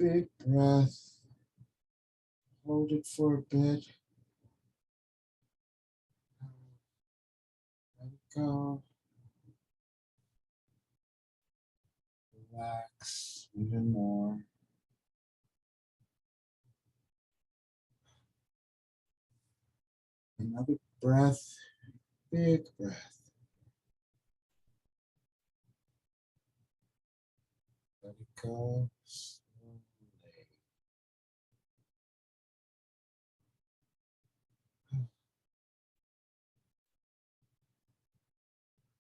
big breath. Hold it for a bit. Let it go. Relax even more. Another breath, big breath. Let it go slowly.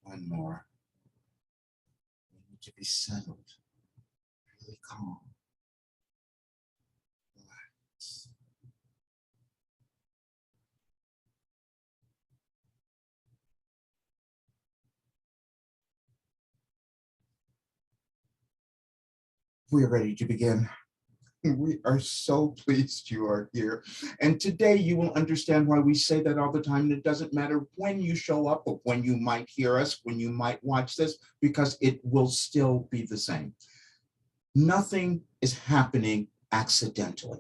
One more. You need to be settled, really calm. Relax. We are ready to begin. We are so pleased you are here. And today you will understand why we say that all the time. And it doesn't matter when you show up or when you might hear us, when you might watch this, because it will still be the same. Nothing is happening accidentally.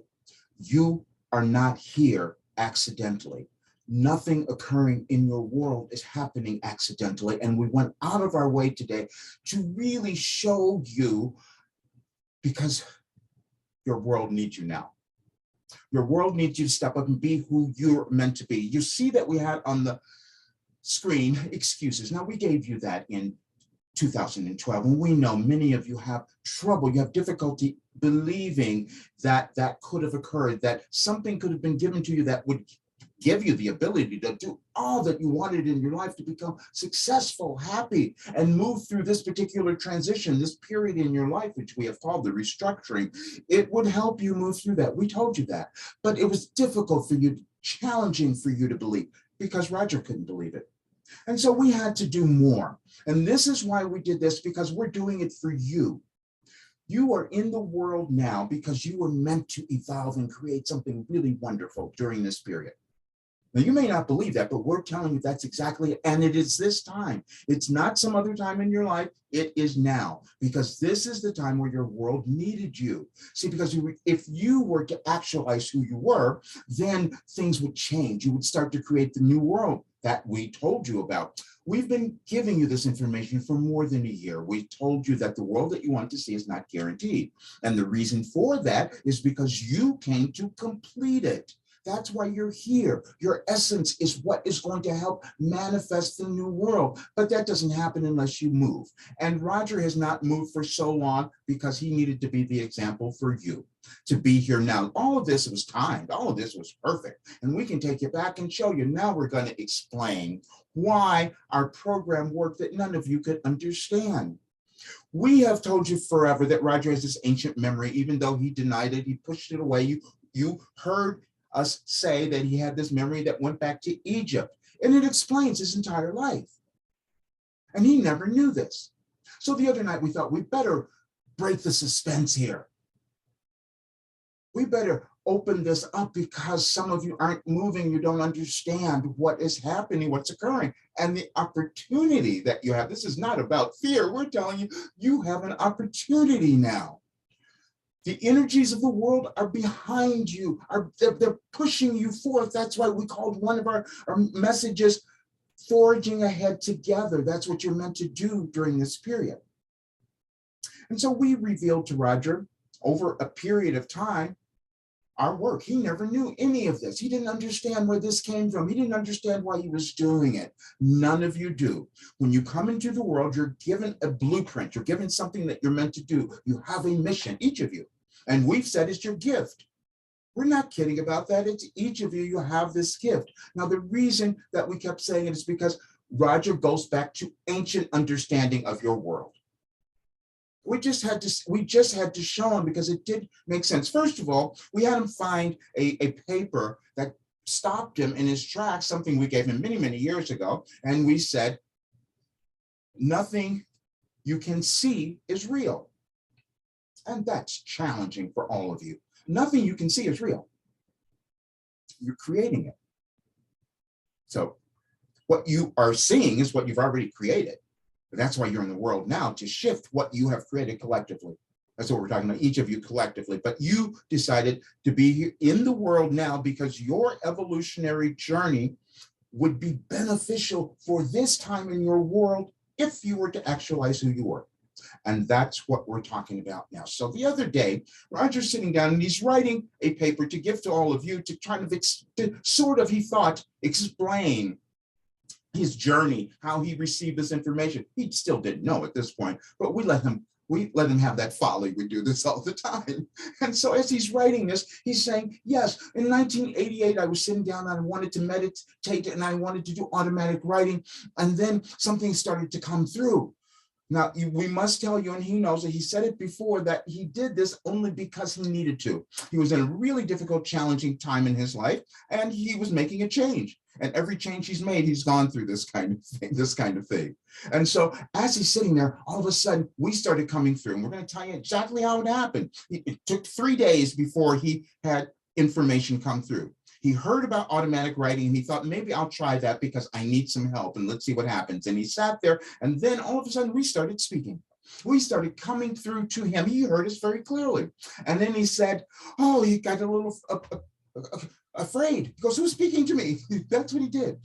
You are not here accidentally. Nothing occurring in your world is happening accidentally. And we went out of our way today to really show you, because your world needs you now. Your world needs you to step up and be who you're meant to be. You see that we had on the screen excuses. Now, we gave you that in 2012, and we know many of you have trouble, you have difficulty believing that that could have occurred, that something could have been given to you that would give you the ability to do all that you wanted in your life, to become successful, happy, and move through this particular transition, this period in your life, which we have called the restructuring. It would help you move through that. We told you that, but it was difficult for you, challenging for you to believe, because Roger couldn't believe it. And so we had to do more. And this is why we did this, because we're doing it for you. You are in the world now because you were meant to evolve and create something really wonderful during this period. Now, you may not believe that, but we're telling you that's exactly it. And it is this time. It's not some other time in your life. It is now, because this is the time where your world needed you. See, because if you were to actualize who you were, then things would change. You would start to create the new world that we told you about. We've been giving you this information for more than a year. We told you that the world that you want to see is not guaranteed. And the reason for that is because you came to complete it. That's why you're here. Your essence is what is going to help manifest the new world. But that doesn't happen unless you move. And Roger has not moved for so long because he needed to be the example for you to be here now. All of this was timed. All of this was perfect. And we can take you back and show you. Now we're going to explain why our program worked that none of you could understand. We have told you forever that Roger has this ancient memory, even though he denied it, he pushed it away. You heard us say that he had this memory that went back to Egypt, and it explains his entire life. And he never knew this. So the other night we thought we better break the suspense here. We better open this up because some of you aren't moving, you don't understand what is happening, what's occurring, and the opportunity that you have. This is not about fear. We're telling you, you have an opportunity now. The energies of the world are behind you, they're pushing you forth. That's why we called one of our messages, Forging Ahead Together. That's what you're meant to do during this period. And so we revealed to Roger over a period of time our work. He never knew any of this. He didn't understand where this came from. He didn't understand why he was doing it. None of you do. When you come into the world, you're given a blueprint. You're given something that you're meant to do. You have a mission, each of you. And we've said it's your gift. We're not kidding about that. It's each of you, you have this gift. Now, the reason that we kept saying it is because Roger goes back to ancient understanding of your world. We just had to show him, because it did make sense. First of all, we had him find a paper that stopped him in his tracks, something we gave him many, many years ago. And we said, nothing you can see is real. And that's challenging for all of you. Nothing you can see is real. You're creating it. So what you are seeing is what you've already created. That's why you're in the world now, to shift what you have created collectively. That's what we're talking about, each of you collectively. But you decided to be here in the world now because your evolutionary journey would be beneficial for this time in your world if you were to actualize who you were. And that's what we're talking about now. So the other day, Roger's sitting down and he's writing a paper to give to all of you to kind of, he thought, explain his journey, how he received this information. He still didn't know at this point, but we let him have that folly. We do this all the time. And so as he's writing this, he's saying, yes, in 1988, I was sitting down and I wanted to meditate and I wanted to do automatic writing. And then something started to come through. Now, we must tell you, and he knows that he said it before, that he did this only because he needed to. He was in a really difficult, challenging time in his life, and he was making a change. And every change he's made, he's gone through this kind of thing. And so as he's sitting there, all of a sudden, we started coming through. And we're going to tell you exactly how it happened. It took 3 days before he had information come through. He heard about automatic writing and he thought, maybe I'll try that because I need some help and let's see what happens. And he sat there and then all of a sudden we started speaking. We started coming through to him. He heard us very clearly. And then he said, oh, he got a little afraid. He goes, who's speaking to me? That's what he did.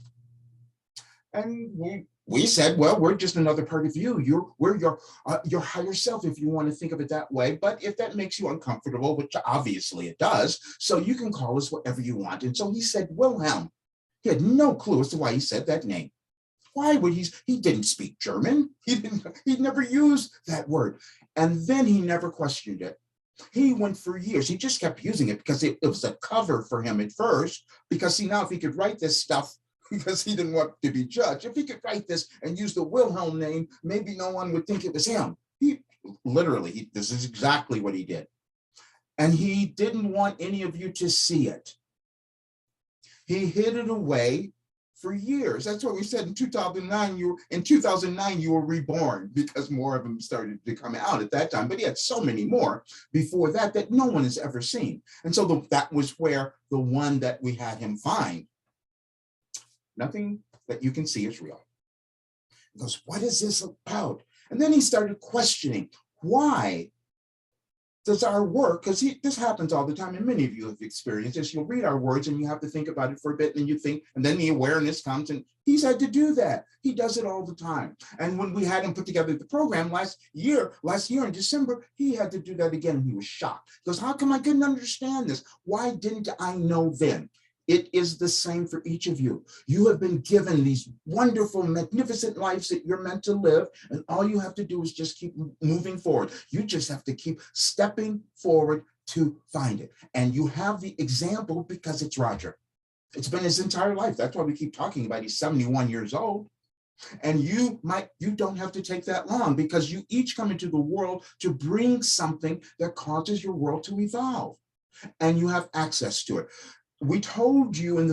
And we said, well, we're just another part of you. We're your higher self, if you want to think of it that way. But if that makes you uncomfortable, which obviously it does, so you can call us whatever you want. And so he said, Wilhelm. He had no clue as to why he said that name. Why would he didn't speak German. He'd never used that word. And then he never questioned it. He went for years. He just kept using it because it was a cover for him at first. Because see, now if he could write this stuff, because he didn't want to be judged. If he could write this and use the Wilhelm name, maybe no one would think it was him. This is exactly what he did. And he didn't want any of you to see it. He hid it away for years. That's what we said in 2009. In 2009, you were reborn because more of them started to come out at that time. But he had so many more before that no one has ever seen. And so that was where the one that we had him find. Nothing that you can see is real. He goes, what is this about? And then he started questioning, why does our work, because this happens all the time, and many of you have experienced this, you'll read our words and you have to think about it for a bit, and you think, and then the awareness comes, and he's had to do that. He does it all the time. And when we had him put together the program last year in December, he had to do that again. He was shocked. He goes, how come I couldn't understand this? Why didn't I know then? It is the same for each of you. You have been given these wonderful, magnificent lives that you're meant to live, and all you have to do is just keep moving forward. You just have to keep stepping forward to find it. And you have the example because it's Roger. It's been his entire life. That's why we keep talking about he's 71 years old. And you don't have to take that long because you each come into the world to bring something that causes your world to evolve. And you have access to it. We told you in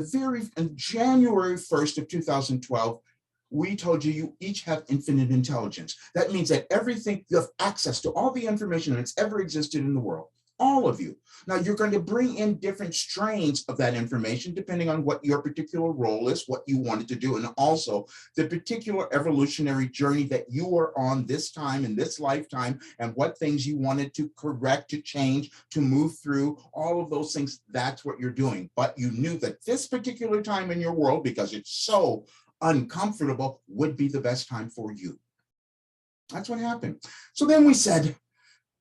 January 1st of 2012, we told you each have infinite intelligence. That means that everything, you have access to all the information that's ever existed in the world, all of you. Now you're going to bring in different strains of that information depending on what your particular role is, what you wanted to do, and also the particular evolutionary journey that you are on this time in this lifetime, and what things you wanted to correct, to change, to move through, all of those things. That's what you're doing. But you knew that this particular time in your world, because it's so uncomfortable, would be the best time for you. That's what happened. So then we said,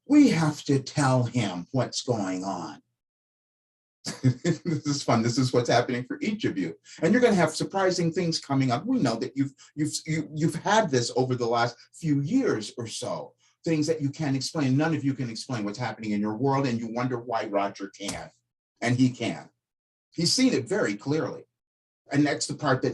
we have to tell him what's going on. This is fun. This is what's happening for each of you. And you're going to have surprising things coming up. We know that you've had this over the last few years or so, things that you can't explain. None of you can explain what's happening in your world, and you wonder why Roger can, and he can. He's seen it very clearly. And that's the part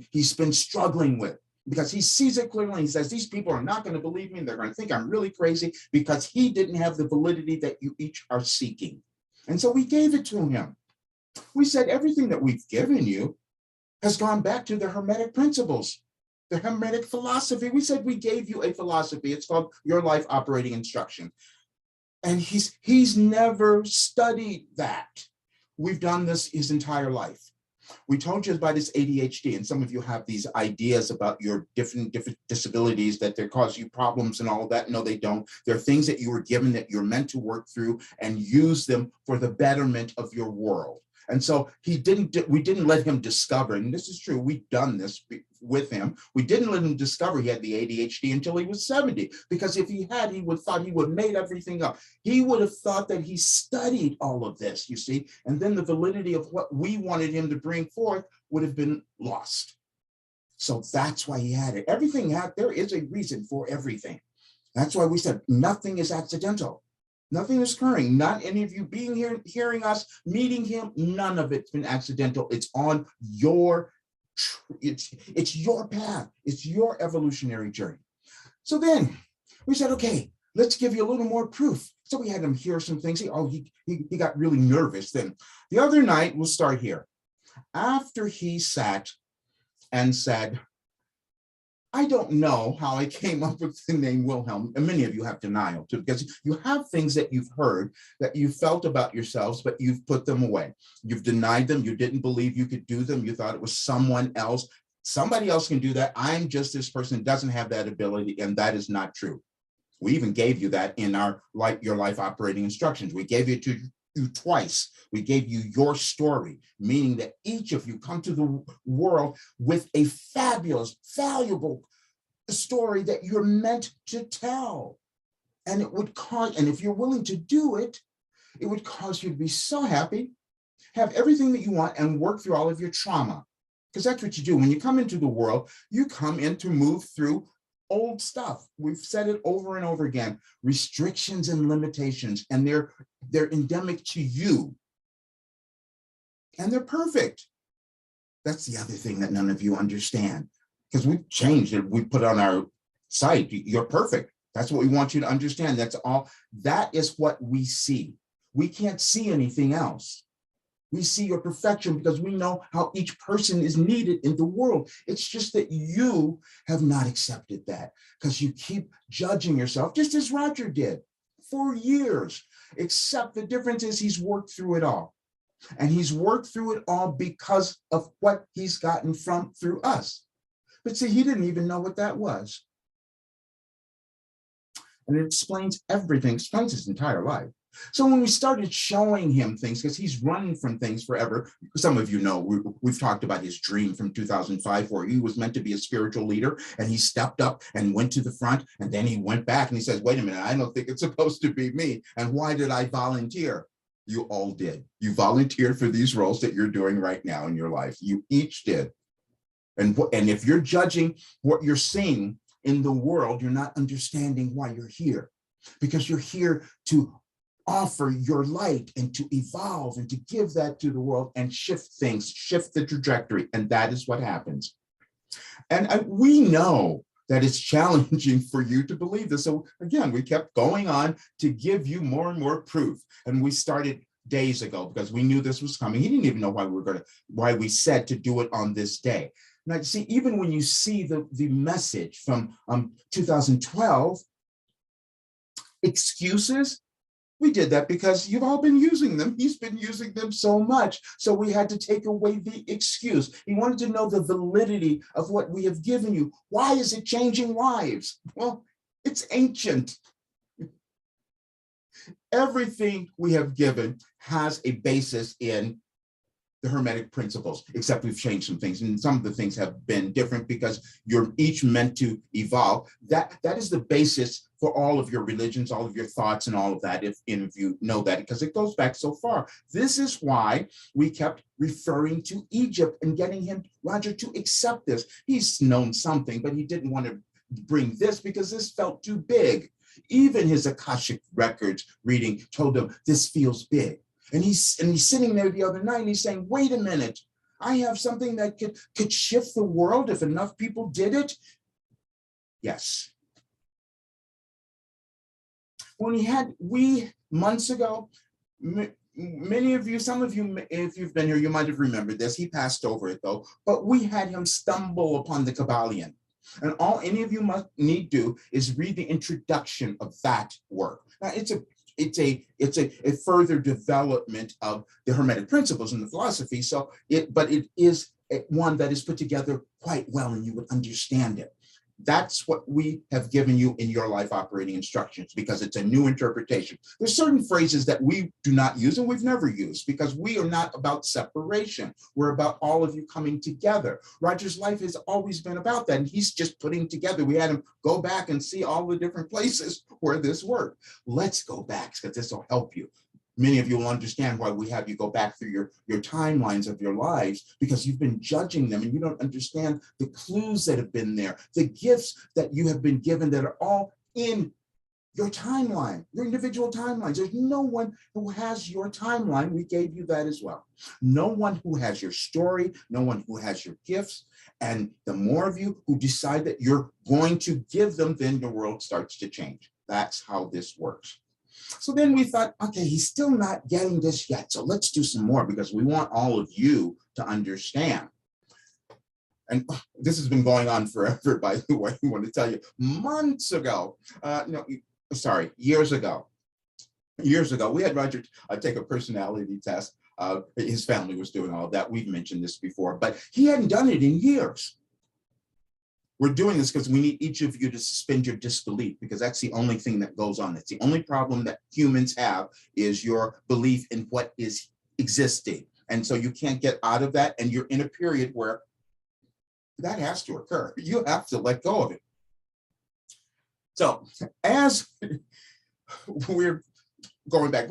he's been struggling with. Because he sees it clearly, and he says, these people are not going to believe me, and they're going to think I'm really crazy, because he didn't have the validity that you each are seeking. And so we gave it to him. We said, everything that we've given you has gone back to the Hermetic principles, the Hermetic philosophy. We said we gave you a philosophy. It's called Your Life Operating Instruction. And he's never studied that. We've done this his entire life. We told you about his ADHD, and some of you have these ideas about your different disabilities, that they cause you problems and all of that. No, they don't. They're things that you were given that you're meant to work through and use them for the betterment of your world. And so we didn't let him discover, and this is true, we've done this with him. We didn't let him discover he had the ADHD until he was 70, because if he had, he would have thought he would have made everything up. He would have thought that he studied all of this, you see, and then the validity of what we wanted him to bring forth would have been lost. So that's why he had it. Everything there is a reason for everything. That's why we said nothing is accidental. Nothing is occurring. Not any of you being here, hearing us, meeting him, none of it's been accidental. It's on your, it's your path. It's your evolutionary journey. So then we said, okay, let's give you a little more proof. So we had him hear some things. He got really nervous then. The other night, we'll start here. After he sat and said, I don't know how I came up with the name Wilhelm, and many of you have denial too, because you have things that you've heard, that you felt about yourselves, but you've put them away. You've denied them. You didn't believe you could do them. You thought it was someone else. Somebody else can do that. I'm just this person who doesn't have that ability, and that is not true. We even gave you that in our Your Life Operating Instructions. We gave it to you twice. We gave you your story, meaning that each of you come to the world with a fabulous, valuable story that you're meant to tell. And it would cause, and if you're willing to do it, it would cause you to be so happy, have everything that you want, and work through all of your trauma. Because that's what you do. When you come into the world, you come in to move through old stuff. We've said it over and over again, restrictions and limitations, and they're endemic to you. And they're perfect. That's the other thing that none of you understand, because we've changed it. We put on our site, you're perfect. That's what we want you to understand. That's all. That is what we see. We can't see anything else. We see your perfection because we know how each person is needed in the world. It's just that you have not accepted that because you keep judging yourself, just as Roger did for years. Except the difference is he's worked through it all. And he's worked through it all because of what he's gotten through us. But see, he didn't even know what that was. And it explains everything, explains his entire life. So when we started showing him things, because he's running from things forever, some of you know, we've talked about his dream from 2005, where he was meant to be a spiritual leader, and he stepped up and went to the front, and then he went back and he says, wait a minute, I don't think it's supposed to be me. And why did I volunteer? You all did. You volunteered for these roles that you're doing right now in your life. You each did. And if you're judging what you're seeing in the world, you're not understanding why you're here, because you're here to offer your light and to evolve and to give that to the world and shift things, shift the trajectory. And that is what happens. And we know that it's challenging for you to believe this. So again, we kept going on to give you more and more proof. And we started days ago because we knew this was coming. He didn't even know why we said to do it on this day. Now, see, even when you see the message from 2012, excuses, we did that because you've all been using them. He's been using them so much. So we had to take away the excuse. He wanted to know the validity of what we have given you. Why is it changing lives? Well, it's ancient. Everything we have given has a basis in the Hermetic principles, except we've changed some things. And some of the things have been different because you're each meant to evolve. That is the basis for all of your religions, all of your thoughts and all of that, if any of you know that, because it goes back so far. This is why we kept referring to Egypt and getting Roger to accept this. He's known something, but he didn't want to bring this because this felt too big. Even his Akashic records reading told him this feels big. And he's sitting there the other night and he's saying, wait a minute, I have something that could shift the world if enough people did it. Yes. When months ago, many of you, some of you, if you've been here, you might have remembered this. He passed over it though, but we had him stumble upon the Kabbalion. And all any of you must need do is read the introduction of that work. Now, it's a further development of the Hermetic principles in the philosophy. So but it is one that is put together quite well, and you would understand it. That's what we have given you in your life operating instructions, because it's a new interpretation. There's certain phrases that we do not use and we've never used, because we are not about separation. We're about all of you coming together. Roger's life has always been about that, and he's just putting together. We had him go back and see all the different places where this worked. Let's go back, because this will help you. Many of you will understand why we have you go back through your timelines of your lives, because you've been judging them and you don't understand the clues that have been there, the gifts that you have been given that are all in your timeline, your individual timelines. There's no one who has your timeline. We gave you that as well. No one who has your story, no one who has your gifts. And the more of you who decide that you're going to give them, then the world starts to change. That's how this works. So then we thought, okay, he's still not getting this yet. So let's do some more, because we want all of you to understand. And this has been going on forever, by the way. I want to tell you, months ago, years ago, we had Roger take a personality test. His family was doing all of that. We've mentioned this before, but he hadn't done it in years. We're doing this because we need each of you to suspend your disbelief, because that's the only thing that goes on. It's the only problem that humans have, is your belief in what is existing. And so you can't get out of that. And you're in a period where that has to occur. You have to let go of it. So as we're going back,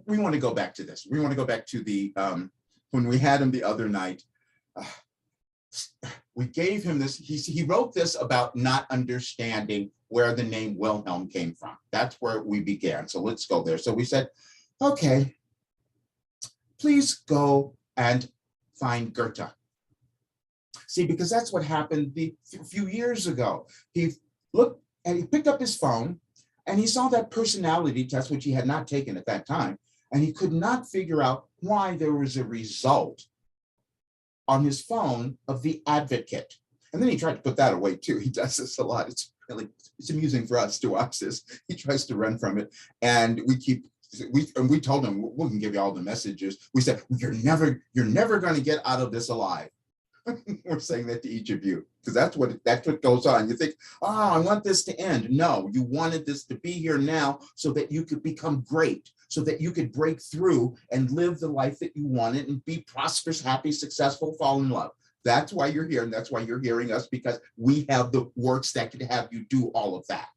we want to go back to this. We want to go back to the, when we had him the other night, we gave him this. He wrote this about not understanding where the name Wilhelm came from. That's where we began. So let's go there. So we said, okay, please go and find Goethe. See, because that's what happened a few years ago. He looked and he picked up his phone and he saw that personality test, which he had not taken at that time, and he could not figure out why there was a result on his phone of the advocate. And then he tried to put that away too. He does this a lot. It's amusing for us to watch this. He tries to run from it. And we told him, we can give you all the messages. We said, you're never going to get out of this alive. We're saying that to each of you, because that's what goes on. You think, oh, I want this to end. No, you wanted this to be here now so that you could become great, so that you could break through and live the life that you wanted and be prosperous, happy, successful, fall in love. That's why you're here, and that's why you're hearing us, because we have the works that could have you do all of that.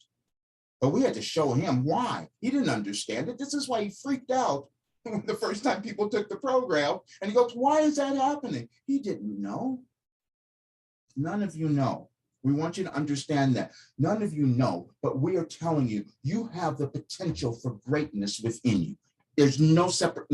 But we had to show him why. He didn't understand it. This is why he freaked out the first time people took the program, and he goes, why is that happening? He didn't know. None of you know. We want you to understand that. None of you know, but we are telling you, you have the potential for greatness within you. There's no separate,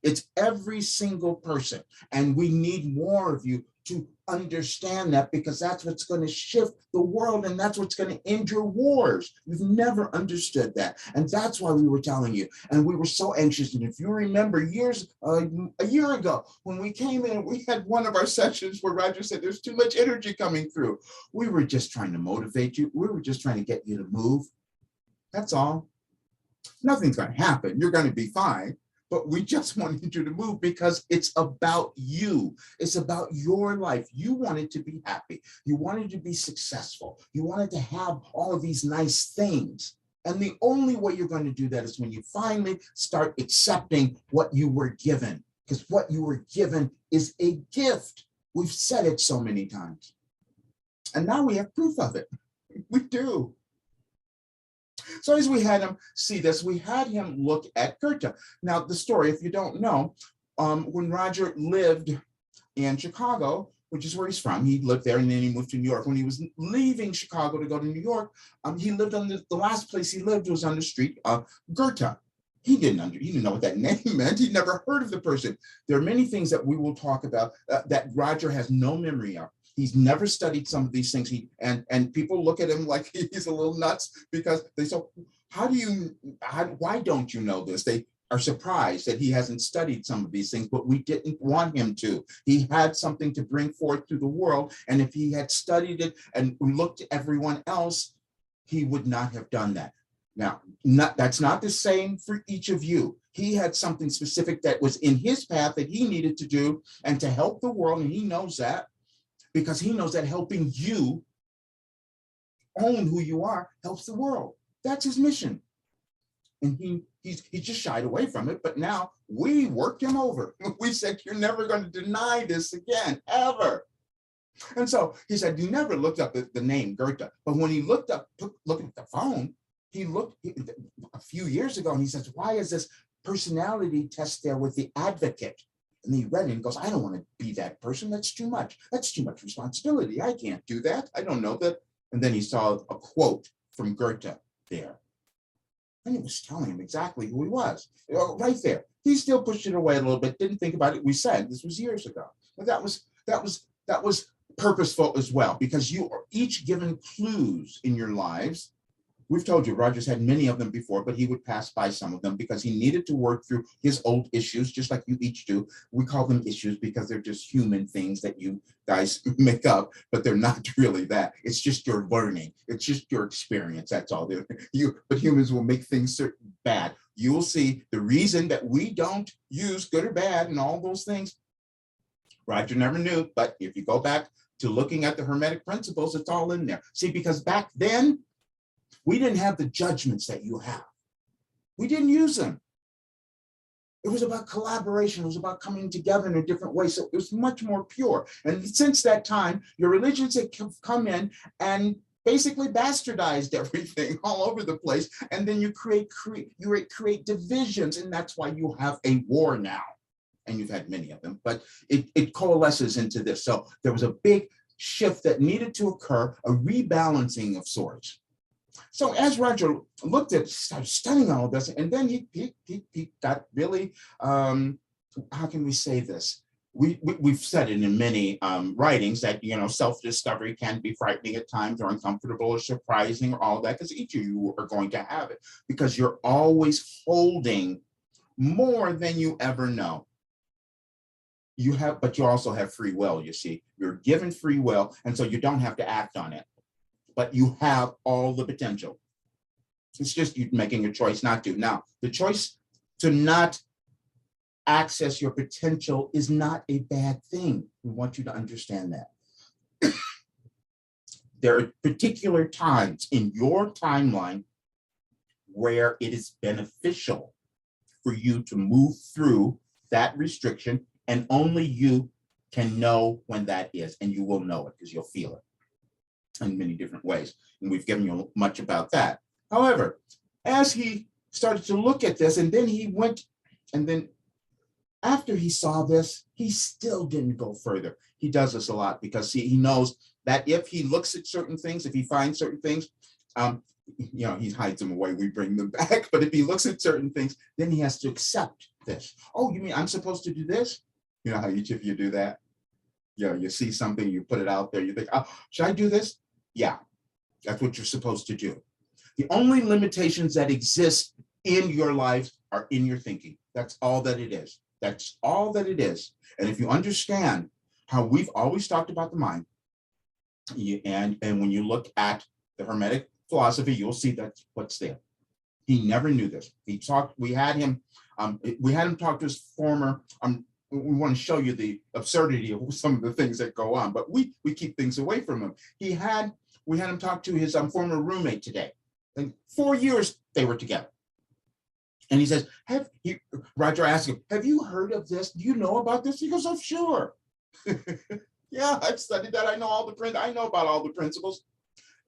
it's every single person. And we need more of you to understand that, because that's what's going to shift the world, and that's what's going to end your wars. You've never understood that. And that's why we were telling you. And we were so anxious. And if you remember a year ago, when we came in, we had one of our sessions where Roger said, there's too much energy coming through. We were just trying to motivate you. We were just trying to get you to move. That's all. Nothing's going to happen. You're going to be fine. But we just wanted you to move, because it's about you. It's about your life. You wanted to be happy. You wanted to be successful. You wanted to have all of these nice things. And the only way you're going to do that is when you finally start accepting what you were given, because what you were given is a gift. We've said it so many times. And now we have proof of it. We do. So as we had him see this, we had him look at Goethe. Now, the story, if you don't know, when Roger lived in Chicago, which is where he's from, he lived there and then he moved to New York. When he was leaving Chicago to go to New York, he lived on the last place he lived was on the street of Goethe. He didn't know what that name meant. He'd never heard of the person. There are many things that we will talk about that Roger has no memory of. He's never studied some of these things. And people look at him like he's a little nuts, because they say, why don't you know this? They are surprised that he hasn't studied some of these things, but we didn't want him to. He had something to bring forth to the world. And if he had studied it and looked at everyone else, he would not have done that. Now, that's not the same for each of you. He had something specific that was in his path that he needed to do and to help the world. And he knows that because he knows that helping you own who you are helps the world. That's his mission. And he just shied away from it. But now we worked him over. We said, you're never going to deny this again, ever. And so he said, you never looked up the name Goethe. But when he looked at the phone, he looked a few years ago and he says, why is this personality test there with the advocate? And he read it and goes, I don't want to be that person. That's too much. That's too much responsibility. I can't do that. I don't know that. And then he saw a quote from Goethe there. And it was telling him exactly who he was, right there. He still pushed it away a little bit, didn't think about it. We said this was years ago. But that was purposeful as well, because you are each given clues in your lives. We've told you Roger's had many of them before, but he would pass by some of them because he needed to work through his old issues, just like you each do. We call them issues because they're just human things that you guys make up, but they're not really that. It's just your learning. It's just your experience. That's all. But humans will make things bad. You will see the reason that we don't use good or bad and all those things. Roger never knew, but if you go back to looking at the Hermetic principles, it's all in there. See, because back then, we didn't have the judgments that you have. We didn't use them. It was about collaboration. It was about coming together in a different way. So it was much more pure. And since that time, your religions have come in and basically bastardized everything all over the place. And then you create divisions. And that's why you have a war now. And you've had many of them, but it coalesces into this. So there was a big shift that needed to occur, a rebalancing of sorts. So as Roger looked at, started studying all of this, and then he got really, how can we say this? We've said it in many writings that, self-discovery can be frightening at times or uncomfortable or surprising or all that, because each of you are going to have it, because you're always holding more than you ever know. But you also have free will, you see. You're given free will, and so you don't have to act on it. But you have all the potential. It's just you making a choice not to. Now, the choice to not access your potential is not a bad thing. We want you to understand that. There are particular times in your timeline where it is beneficial for you to move through that restriction, and only you can know when that is, and you will know it because you'll feel it in many different ways. And we've given you much about that. However, as he started to look at this, and then he went, and then after he saw this, he still didn't go further. He does this a lot because he knows that if he looks at certain things, if he finds certain things, he hides them away, we bring them back. But if he looks at certain things, then he has to accept this. Oh, you mean I'm supposed to do this? You know how each of you do that? You see something, you put it out there, you think, oh, should I do this? Yeah, that's what you're supposed to do. The only limitations that exist in your life are in your thinking. That's all that it is. That's all that it is. And if you understand how we've always talked about the mind, and when you look at the Hermetic philosophy, you'll see that's what's there. He never knew this. We had him talk to his former, we want to show you the absurdity of some of the things that go on, but we keep things away from him. We had him talk to his former roommate today. And 4 years they were together. And he says, Roger asked him, have you heard of this? Do you know about this? He goes, oh, sure. Yeah, I've studied that. I know about all the principles.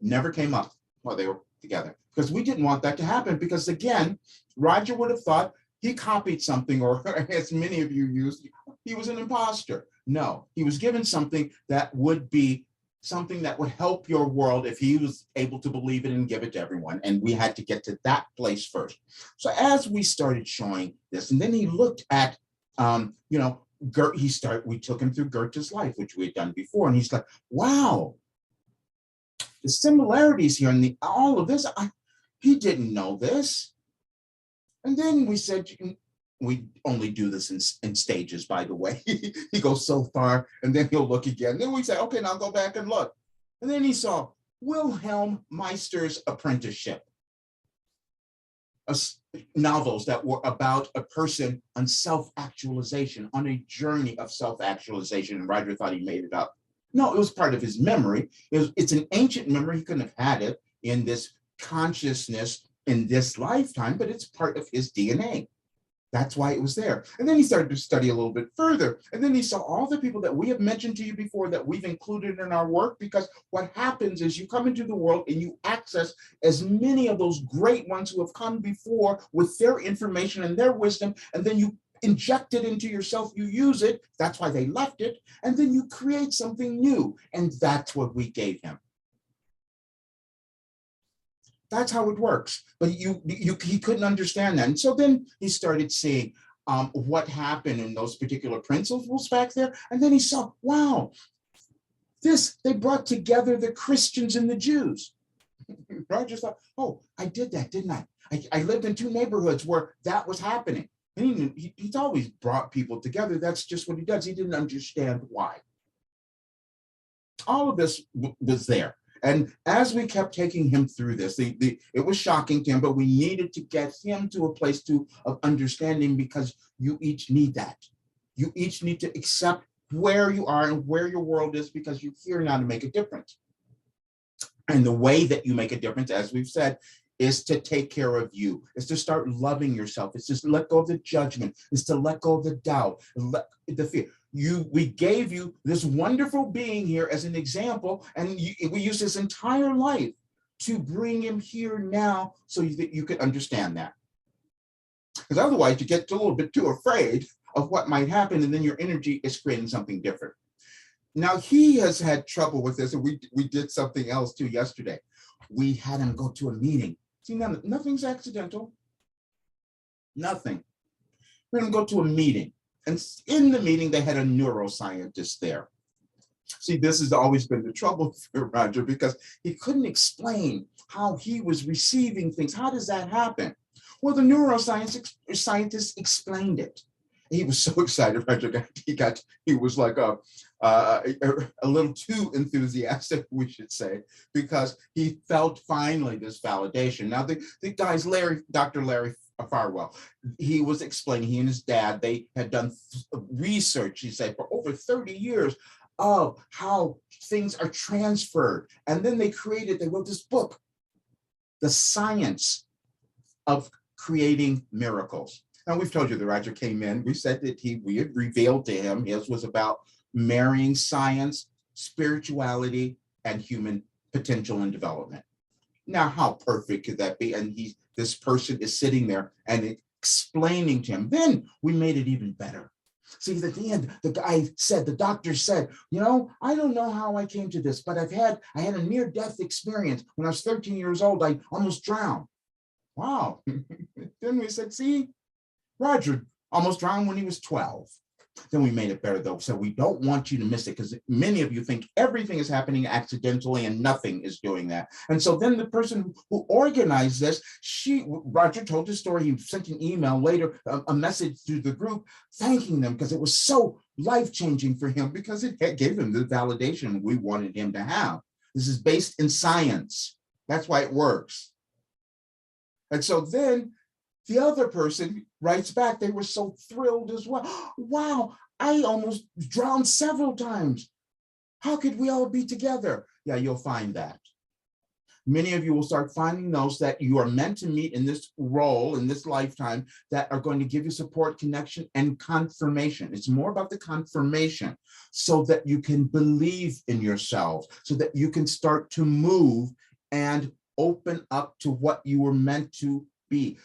Never came up while they were together, because we didn't want that to happen, because again, Roger would have thought he copied something, or as many of you used, he was an imposter. No, he was given something that would be something that would help your world if he was able to believe it and give it to everyone. And we had to get to that place first. So as we started showing this, and then he looked at, we took him through Goethe's life, which we had done before. And he's like, wow, the similarities here and all of this, he didn't know this. And then we said, we only do this in stages, by the way. He goes so far, and then he'll look again. Then we say, okay, now go back and look. And then he saw Wilhelm Meister's apprenticeship. novels that were about a person on self-actualization, on a journey of self-actualization. And Roger thought he made it up. No, it was part of his memory. It's an ancient memory. He couldn't have had it in this consciousness in this lifetime, but it's part of his DNA. That's why it was there. And then he started to study a little bit further. And then he saw all the people that we have mentioned to you before that we've included in our work, because what happens is you come into the world and you access as many of those great ones who have come before with their information and their wisdom, and then you inject it into yourself, you use it. That's why they left it. And then you create something new. And that's what we gave him. That's how it works. But he couldn't understand that. And so then he started seeing what happened in those particular principles back there. And then he saw, wow, they brought together the Christians and the Jews. Roger thought, oh, I did that, didn't I? I lived in two neighborhoods where that was happening. And he's always brought people together. That's just what he does. He didn't understand why. All of this was there. And as we kept taking him through this, it was shocking to him, but we needed to get him to a place of understanding, because you each need that. You each need to accept where you are and where your world is, because you're here now to make a difference. And the way that you make a difference, as we've said, is to take care of you, is to start loving yourself. It's just let go of the judgment, is to let go of the doubt, the fear. We gave you this wonderful being here as an example, and we use his entire life to bring him here now so that you could understand that. Because otherwise you get a little bit too afraid of what might happen, and then your energy is creating something different. Now he has had trouble with this, and we did something else too yesterday. We had him go to a meeting. See, nothing's accidental. Nothing. We're going to go to a meeting. And in the meeting, they had a neuroscientist there. See, this has always been the trouble for Roger, because he couldn't explain how he was receiving things. How does that happen? Well, the neuroscientist explained it. He was so excited, Roger. He was like a little too enthusiastic, we should say, because he felt finally this validation. Now, the guy's Dr. Larry Farwell, he was explaining, he and his dad, they had done research, he said, for over 30 years of how things are transferred. And then they wrote this book, The Science of Creating Miracles. Now, we've told you that Roger came in, we said that we had revealed to him, his was about marrying science, spirituality, and human potential and development. Now, how perfect could that be? And this person is sitting there and explaining to him. Then we made it even better. See, at the end, the doctor said, I don't know how I came to this, but I had a near-death experience. When I was 13 years old, I almost drowned. Wow. Then we said, see, Roger almost drowned when he was 12. Then we made it better, though. So we don't want you to miss it, because many of you think everything is happening accidentally and nothing is doing that. And so then the person who organized this, Roger told his story. He sent an email later, a message to the group, thanking them, because it was so life-changing for him, because it gave him the validation we wanted him to have. This is based in science. That's why it works. And so then the other person writes back, they were so thrilled as well. Wow, I almost drowned several times. How could we all be together? Yeah, you'll find that. Many of you will start finding those that you are meant to meet in this role, in this lifetime, that are going to give you support, connection, and confirmation. It's more about the confirmation, so that you can believe in yourselves, so that you can start to move and open up to what you were meant to be.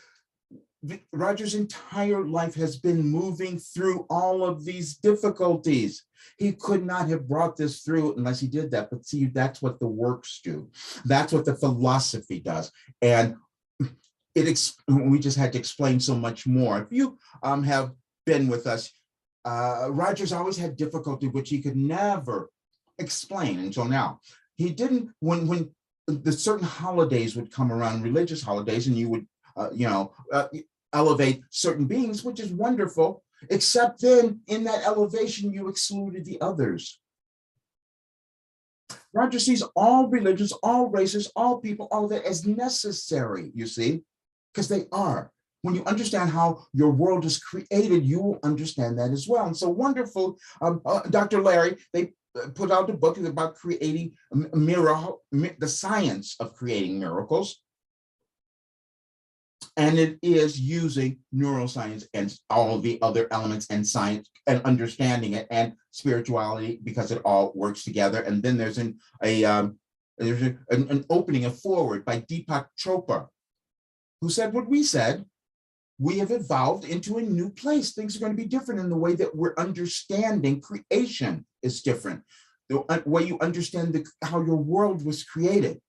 Roger's entire life has been moving through all of these difficulties. He could not have brought this through unless he did that. But see, that's what the works do. That's what the philosophy does. And we just had to explain so much more. If you have been with us, Roger's always had difficulty, which he could never explain until now. He didn't, when the certain holidays would come around, religious holidays, and you would, elevate certain beings, which is wonderful, except then in that elevation, you excluded the others. Roger sees all religions, all races, all people, all of that as necessary, you see. because they are. When you understand how your world is created, you will understand that as well. And so wonderful, Dr. Larry, they put out a book about creating the science of creating miracles. And it is using neuroscience and all the other elements and science and understanding it and spirituality, because it all works together. And then there's an opening, a forward by Deepak Chopra, who said what we said. We have evolved into a new place. Things are going to be different in the way that we're understanding creation is different. The way you understand how your world was created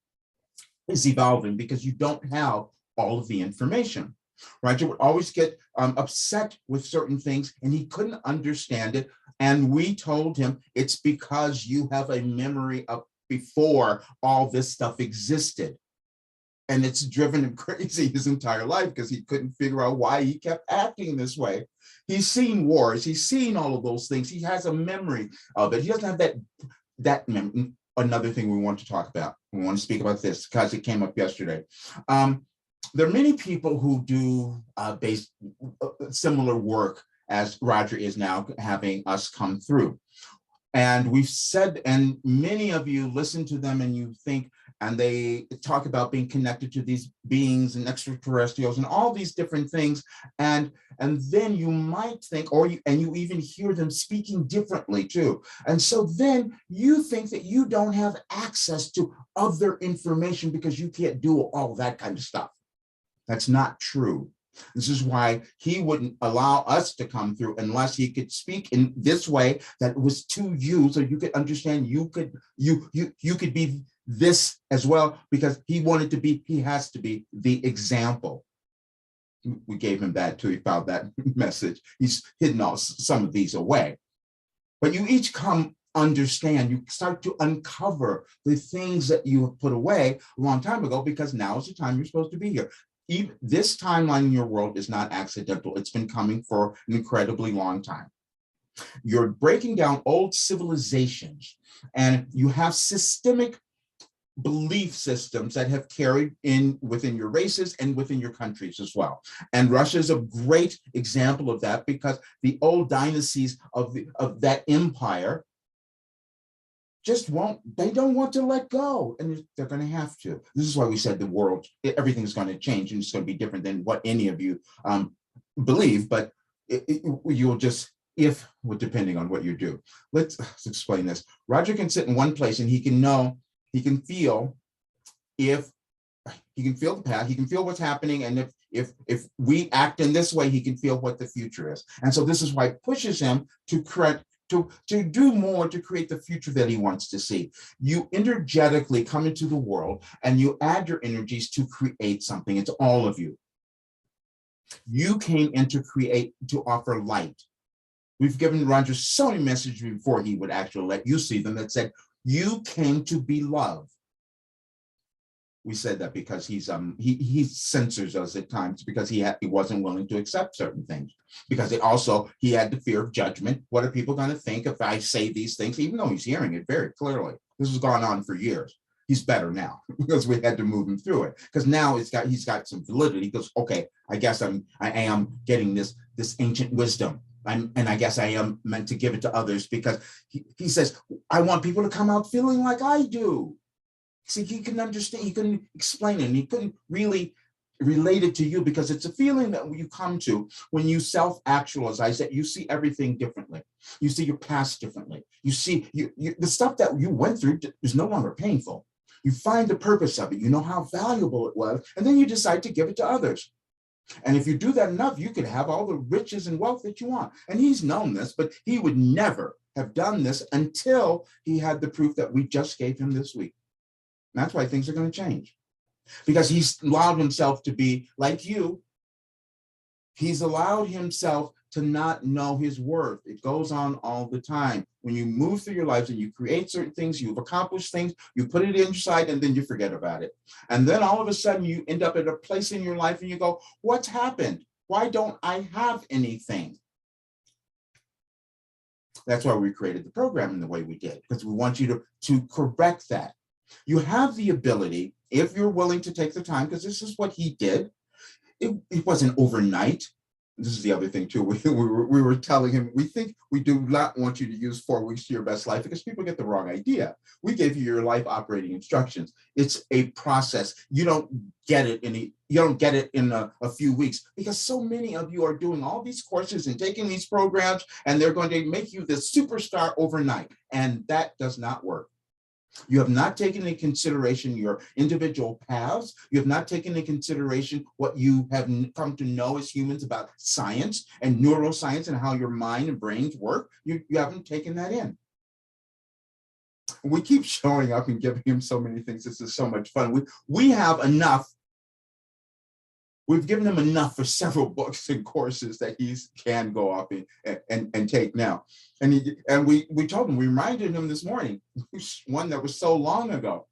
is evolving, because you don't have all of the information. Roger would always get upset with certain things, and he couldn't understand it. And we told him, it's because you have a memory of before all this stuff existed. And it's driven him crazy his entire life, because he couldn't figure out why he kept acting this way. He's seen wars. He's seen all of those things. He has a memory of it. He doesn't have that memory. Another thing we want to talk about. We want to speak about this because it came up yesterday. There are many people who do similar work as Roger is now having us come through. And we've said, and many of you listen to them and you think, and they talk about being connected to these beings and extraterrestrials and all these different things. And then you might think, and you even hear them speaking differently too. And so then you think that you don't have access to other information because you can't do all that kind of stuff. That's not true. This is why he wouldn't allow us to come through unless he could speak in this way that was to you, so you could understand you could be this as well, because he has to be the example. We gave him that too. He found that message. He's hidden some of these away. But you each understand, you start to uncover the things that you have put away a long time ago, because now is the time you're supposed to be here. Even this timeline in your world is not accidental. It's been coming for an incredibly long time. You're breaking down old civilizations, and you have systemic belief systems that have carried in within your races and within your countries as well. And Russia is a great example of that, because the old dynasties of that empire they don't want to let go, and they're going to have to. This is why we said the world, everything's going to change, and it's going to be different than what any of you believe, but you'll just, depending on what you do. Let's explain this. Roger can sit in one place and he can feel the path, he can feel what's happening, and if we act in this way, he can feel what the future is. And so this is why it pushes him to do more to create the future that he wants to see. You energetically come into the world and you add your energies to create something. It's all of you. You came in to create, to offer light. We've given Roger so many messages before he would actually let you see them that said, you came to be love. We said that because he censors us at times, because he wasn't willing to accept certain things, because he had the fear of judgment. What are people going to think if I say these things, even though he's hearing it very clearly? This has gone on for years. He's better now because we had to move him through it, because now he's got some validity. He goes, okay, I guess I am getting this ancient wisdom. And I guess I am meant to give it to others, because he says, I want people to come out feeling like I do. See, he can understand, he couldn't explain it, and he couldn't really relate it to you, because it's a feeling that you come to when you self-actualize, that you see everything differently. You see your past differently. You see the stuff that you went through is no longer painful. You find the purpose of it. You know how valuable it was, and then you decide to give it to others. And if you do that enough, you can have all the riches and wealth that you want. And he's known this, but he would never have done this until he had the proof that we just gave him this week. And that's why things are going to change, because he's allowed himself to be like you. He's allowed himself to not know his worth. It goes on all the time. When you move through your lives and you create certain things, you've accomplished things, you put it inside, and then you forget about it. And then all of a sudden you end up at a place in your life and you go, what's happened? Why don't I have anything? That's why we created the program in the way we did, because we want you to correct that. You have the ability, if you're willing to take the time, because this is what he did. it wasn't overnight. This is the other thing too. We were telling him, we think we do not want you to use 4 weeks to your best life because people get the wrong idea. We gave you your life operating instructions. It's a process. You don't get it in a few weeks, because so many of you are doing all these courses and taking these programs, and they're going to make you the superstar overnight. And that does not work. You have not taken into consideration your individual paths. You have not taken into consideration what you have come to know as humans about science and neuroscience and how your mind and brains work. You haven't taken that in. We keep showing up and giving him so many things. This is so much fun. We have enough. We've given him enough for several books and courses that he can go up and take now. And we told him, we reminded him this morning, one that was so long ago.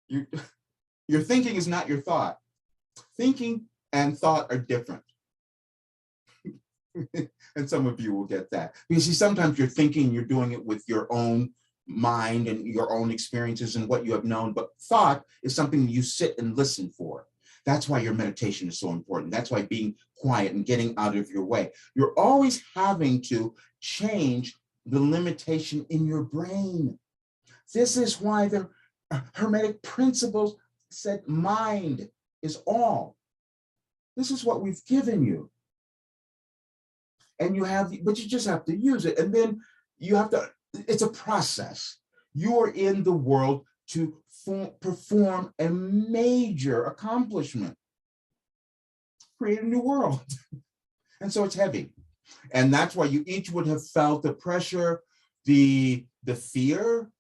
Your thinking is not your thought. Thinking and thought are different. And some of you will get that. Because see, sometimes you're thinking, you're doing it with your own mind and your own experiences and what you have known, but thought is something you sit and listen for. That's why your meditation is so important. That's why being quiet and getting out of your way. You're always having to change the limitation in your brain. This is why the Hermetic principles said mind is all. This is what we've given you. And but you just have to use it. And then you have to, it's a process. You are in the world to perform a major accomplishment, create a new world. And so it's heavy. And that's why you each would have felt the pressure, the fear,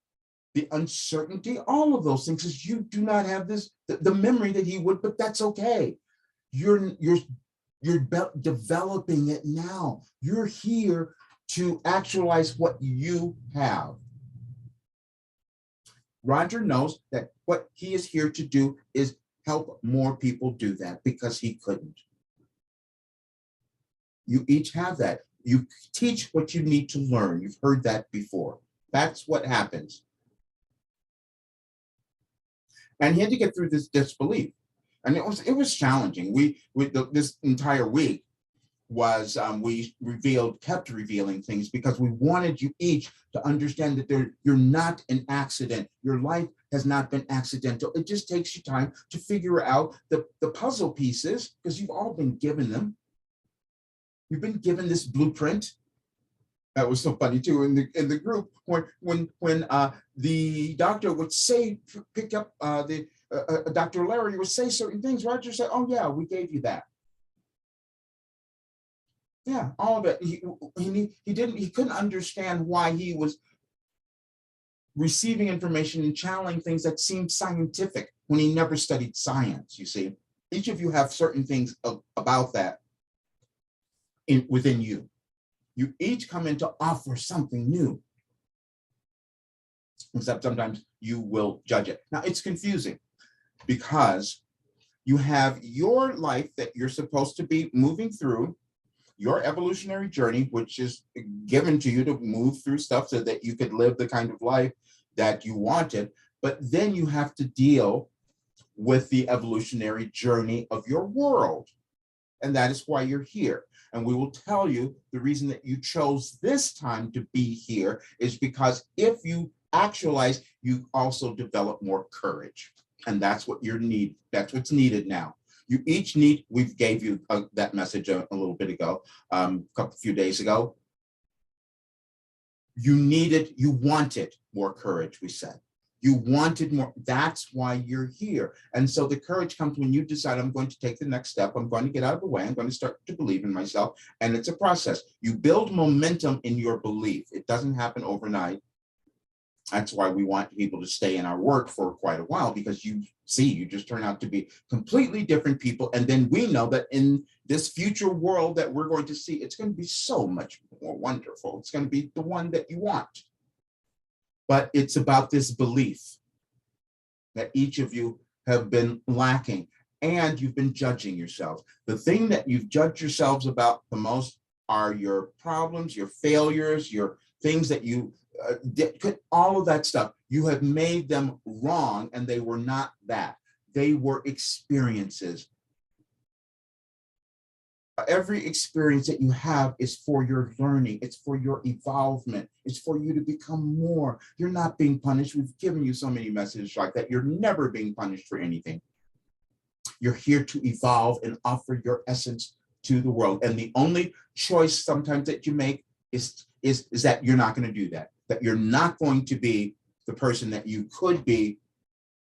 the uncertainty, all of those things, because you do not have the memory that he would, but that's okay. You're developing it now. You're here to actualize what you have. Roger knows that what he is here to do is help more people do that, because he couldn't. You each have that. You teach what you need to learn. You've heard that before. That's what happens. And he had to get through this disbelief. And it was challenging. This entire week was we kept revealing things, because we wanted you each to understand that you're not an accident. Your life has not been accidental. It just takes you time to figure out the puzzle pieces, because you've all been given them. You've been given this blueprint. That was so funny too in the group when the doctor would say, pick up Dr. Larry would say certain things. Roger said, "Oh yeah, we gave you that." Yeah, all of it. He couldn't understand why he was receiving information and channeling things that seemed scientific when he never studied science. You see, each of you have certain things about that within you. You each come in to offer something new, except sometimes you will judge it. Now it's confusing, because you have your life that you're supposed to be moving through, your evolutionary journey, which is given to you to move through stuff so that you could live the kind of life that you wanted. But then you have to deal with the evolutionary journey of your world. And that is why you're here. And we will tell you the reason that you chose this time to be here is because if you actualize, you also develop more courage. And that's what you need. That's what's needed now. You each need, we gave you that message a little bit ago, a few days ago. You wanted more courage, we said. You wanted more. That's why you're here. And so the courage comes when you decide, I'm going to take the next step. I'm going to get out of the way. I'm going to start to believe in myself. And it's a process. You build momentum in your belief. It doesn't happen overnight. That's why we want people to stay in our work for quite a while, because you just turn out to be completely different people. And then we know that in this future world that we're going to see, it's going to be so much more wonderful. It's going to be the one that you want. But it's about this belief that each of you have been lacking, and you've been judging yourselves. The thing that you've judged yourselves about the most are your problems, your failures, your things that you all of that stuff. You have made them wrong, and they were not that. They were experiences. Every experience that you have is for your learning. It's for your evolvement. It's for you to become more. You're not being punished. We've given you so many messages like that. You're never being punished for anything. You're here to evolve and offer your essence to the world. And the only choice sometimes that you make is that you're not going to do that, that you're not going to be the person that you could be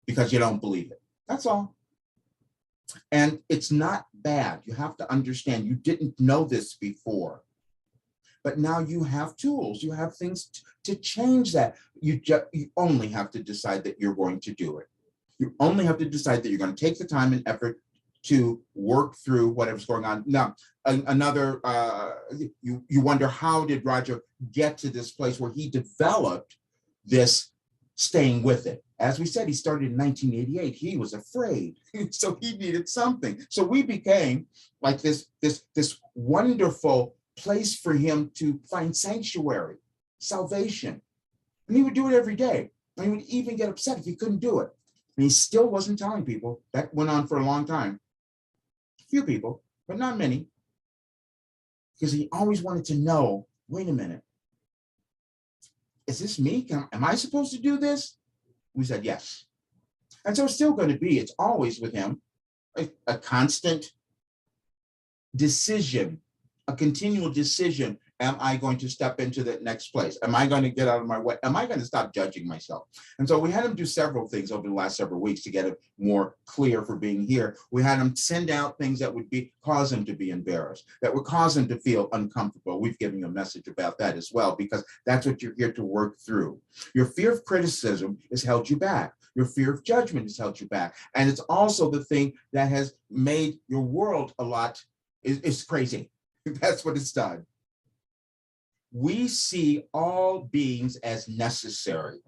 because you don't believe it. That's all. And it's not bad. You have to understand you didn't know this before, but now you have tools. You have things to change that. You only have to decide that you're going to do it. You only have to decide that you're going to take the time and effort to work through whatever's going on. Now, another, you wonder, how did Roger get to this place where he developed this staying with it? As we said, he started in 1988. He was afraid, so he needed something. So we became like this wonderful place for him to find sanctuary, salvation. And he would do it every day. And he would even get upset if he couldn't do it. And he still wasn't telling people. That went on for a long time. A few people, but not many. Because he always wanted to know, wait a minute, is this me? Am I supposed to do this? We said yes. And so it's still going to be, it's always with him, a constant decision, a continual decision. Am I going to step into the next place? Am I going to get out of my way? Am I going to stop judging myself? And so we had him do several things over the last several weeks to get him more clear for being here. We had him send out things that would cause him to be embarrassed, that would cause him to feel uncomfortable. We've given you a message about that as well, because that's what you're here to work through. Your fear of criticism has held you back. Your fear of judgment has held you back. And it's also the thing that has made your world it's crazy. That's what it's done. We see all beings as necessary.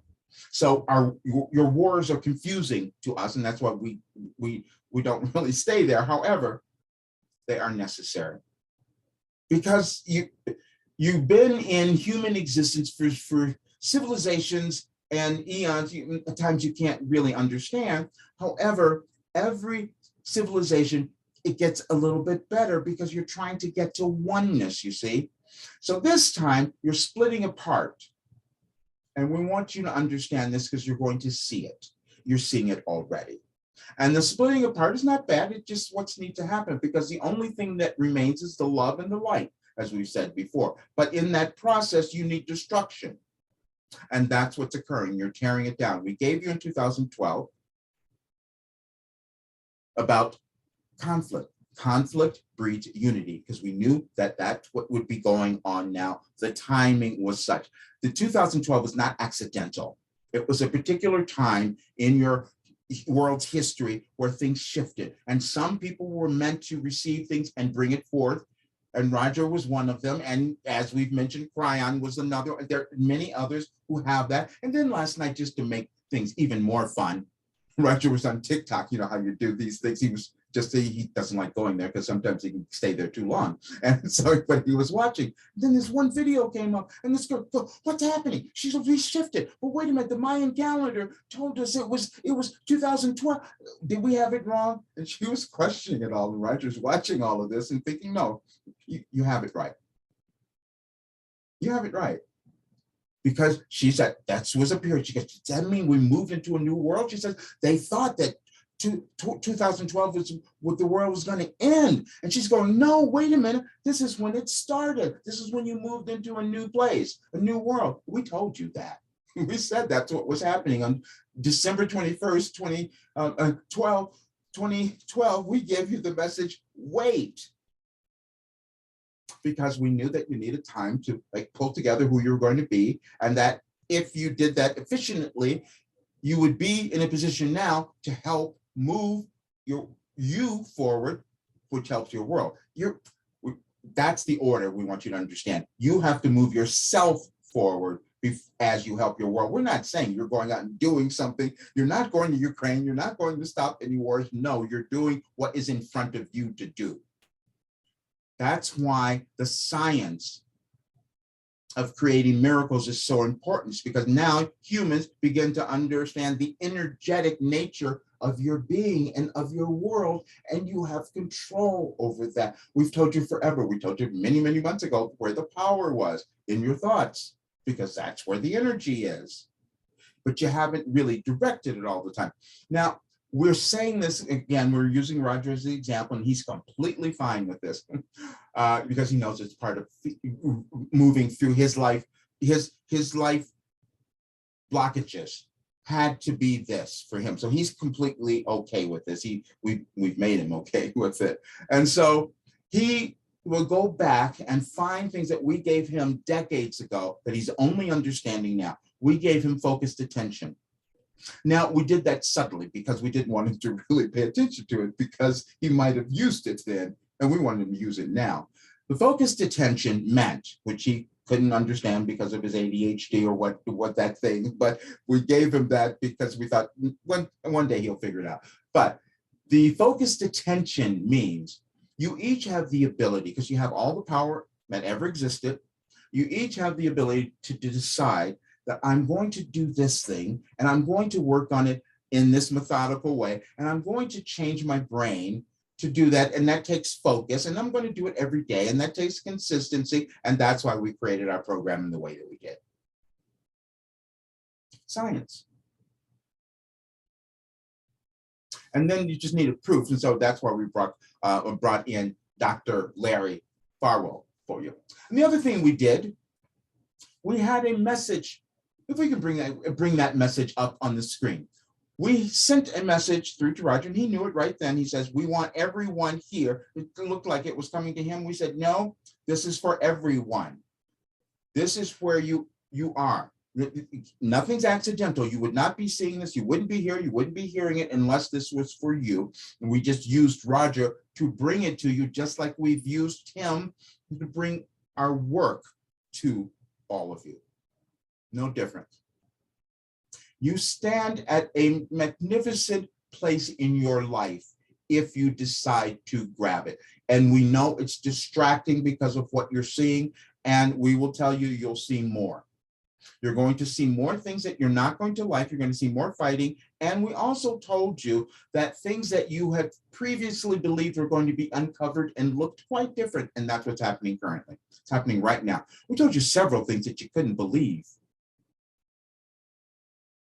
So your wars are confusing to us, and that's why we don't really stay there. However, they are necessary. Because you've been in human existence for civilizations and eons, at times you can't really understand. However, every civilization, it gets a little bit better because you're trying to get to oneness, you see. So this time you're splitting apart. And we want you to understand this because you're going to see it. You're seeing it already. And the splitting apart is not bad. It's just what's need to happen, because the only thing that remains is the love and the light, as we've said before. But in that process, you need destruction. And that's what's occurring. You're tearing it down. We gave you in 2012 about conflict. Conflict breeds unity, because we knew that that's what would be going on now. The timing was such. The 2012 was not accidental. It was a particular time in your world's history where things shifted. And some people were meant to receive things and bring it forth. And Roger was one of them. And as we've mentioned, Cryon was another. There are many others who have that. And then last night, just to make things even more fun, Roger was on TikTok. You know how you do these things. He was just saying he doesn't like going there because sometimes he can stay there too long. And so, but he was watching. Then this one video came up, and this girl, what's happening? She's reshifted. But wait a minute, the Mayan calendar told us it was 2012. Did we have it wrong? And she was questioning it all. And Roger's watching all of this and thinking, no, you have it right. You have it right. Because she said, that was a period. She goes, does that mean we moved into a new world? She says, they thought that 2012 was what the world was going to end. And she's going, no, wait a minute. This is when it started. This is when you moved into a new place, a new world. We told you that. We said that's what was happening on December 21st, 2012. We gave you the message, wait. Because we knew that you needed time to pull together who you were going to be, and that if you did that efficiently, you would be in a position now to help move you forward, which helps your world. That's the order we want you to understand. You have to move yourself forward as you help your world. We're not saying you're going out and doing something. You're not going to Ukraine. You're not going to stop any wars. No, you're doing what is in front of you to do. That's why the science of creating miracles is so important, because now humans begin to understand the energetic nature of your being and of your world, and you have control over that. We've told you forever. We told you many, many months ago where the power was in your thoughts, because that's where the energy is. But you haven't really directed it all the time. Now, we're saying this again, we're using Roger as the example, and he's completely fine with this because he knows it's part of moving through his life. His life blockages had to be this for him. So he's completely okay with this. We've made him okay with it. And so he will go back and find things that we gave him decades ago that he's only understanding now. We gave him focused attention. Now, we did that subtly because we didn't want him to really pay attention to it, because he might have used it then, and we wanted him to use it now. The focused attention meant, which he couldn't understand because of his ADHD or what that thing, but we gave him that because we thought one day he'll figure it out. But the focused attention means you each have the ability, because you have all the power that ever existed, you each have the ability to decide that I'm going to do this thing, and I'm going to work on it in this methodical way, and I'm going to change my brain to do that, and that takes focus, and I'm going to do it every day, and that takes consistency, and that's why we created our program in the way that we did. Science. And then you just need a proof, and so that's why we brought in Dr. Larry Farwell for you. And the other thing we did, we had a message. If we can bring that message up on the screen. We sent a message through to Roger, and he knew it right then. He says, we want everyone here. It looked like it was coming to him. We said, no, this is for everyone. This is where you are. Nothing's accidental. You would not be seeing this. You wouldn't be here. You wouldn't be hearing it unless this was for you. And we just used Roger to bring it to you, just like we've used him to bring our work to all of you. No different. You stand at a magnificent place in your life if you decide to grab it. And we know it's distracting because of what you're seeing, and we will tell you you'll see more. You're going to see more things that you're not going to like. You're going to see more fighting. And we also told you that things that you had previously believed were going to be uncovered and looked quite different. And that's what's happening currently. It's happening right now. We told you several things that you couldn't believe.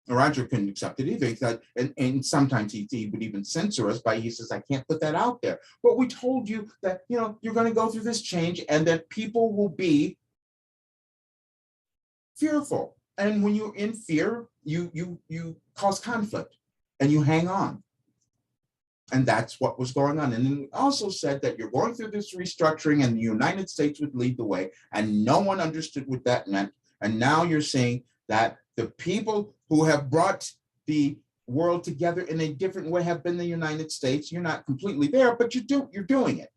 Roger couldn't accept it either. He thought, and sometimes he would even censor us he says, I can't put that out there. But we told you that, you're going to go through this change, and that people will be fearful. And when you're in fear, you cause conflict and you hang on. And that's what was going on. And then we also said that you're going through this restructuring, and the United States would lead the way, and no one understood what that meant. And now you're saying that the people who have brought the world together in a different way have been the United States. You're not completely there, but you're doing it.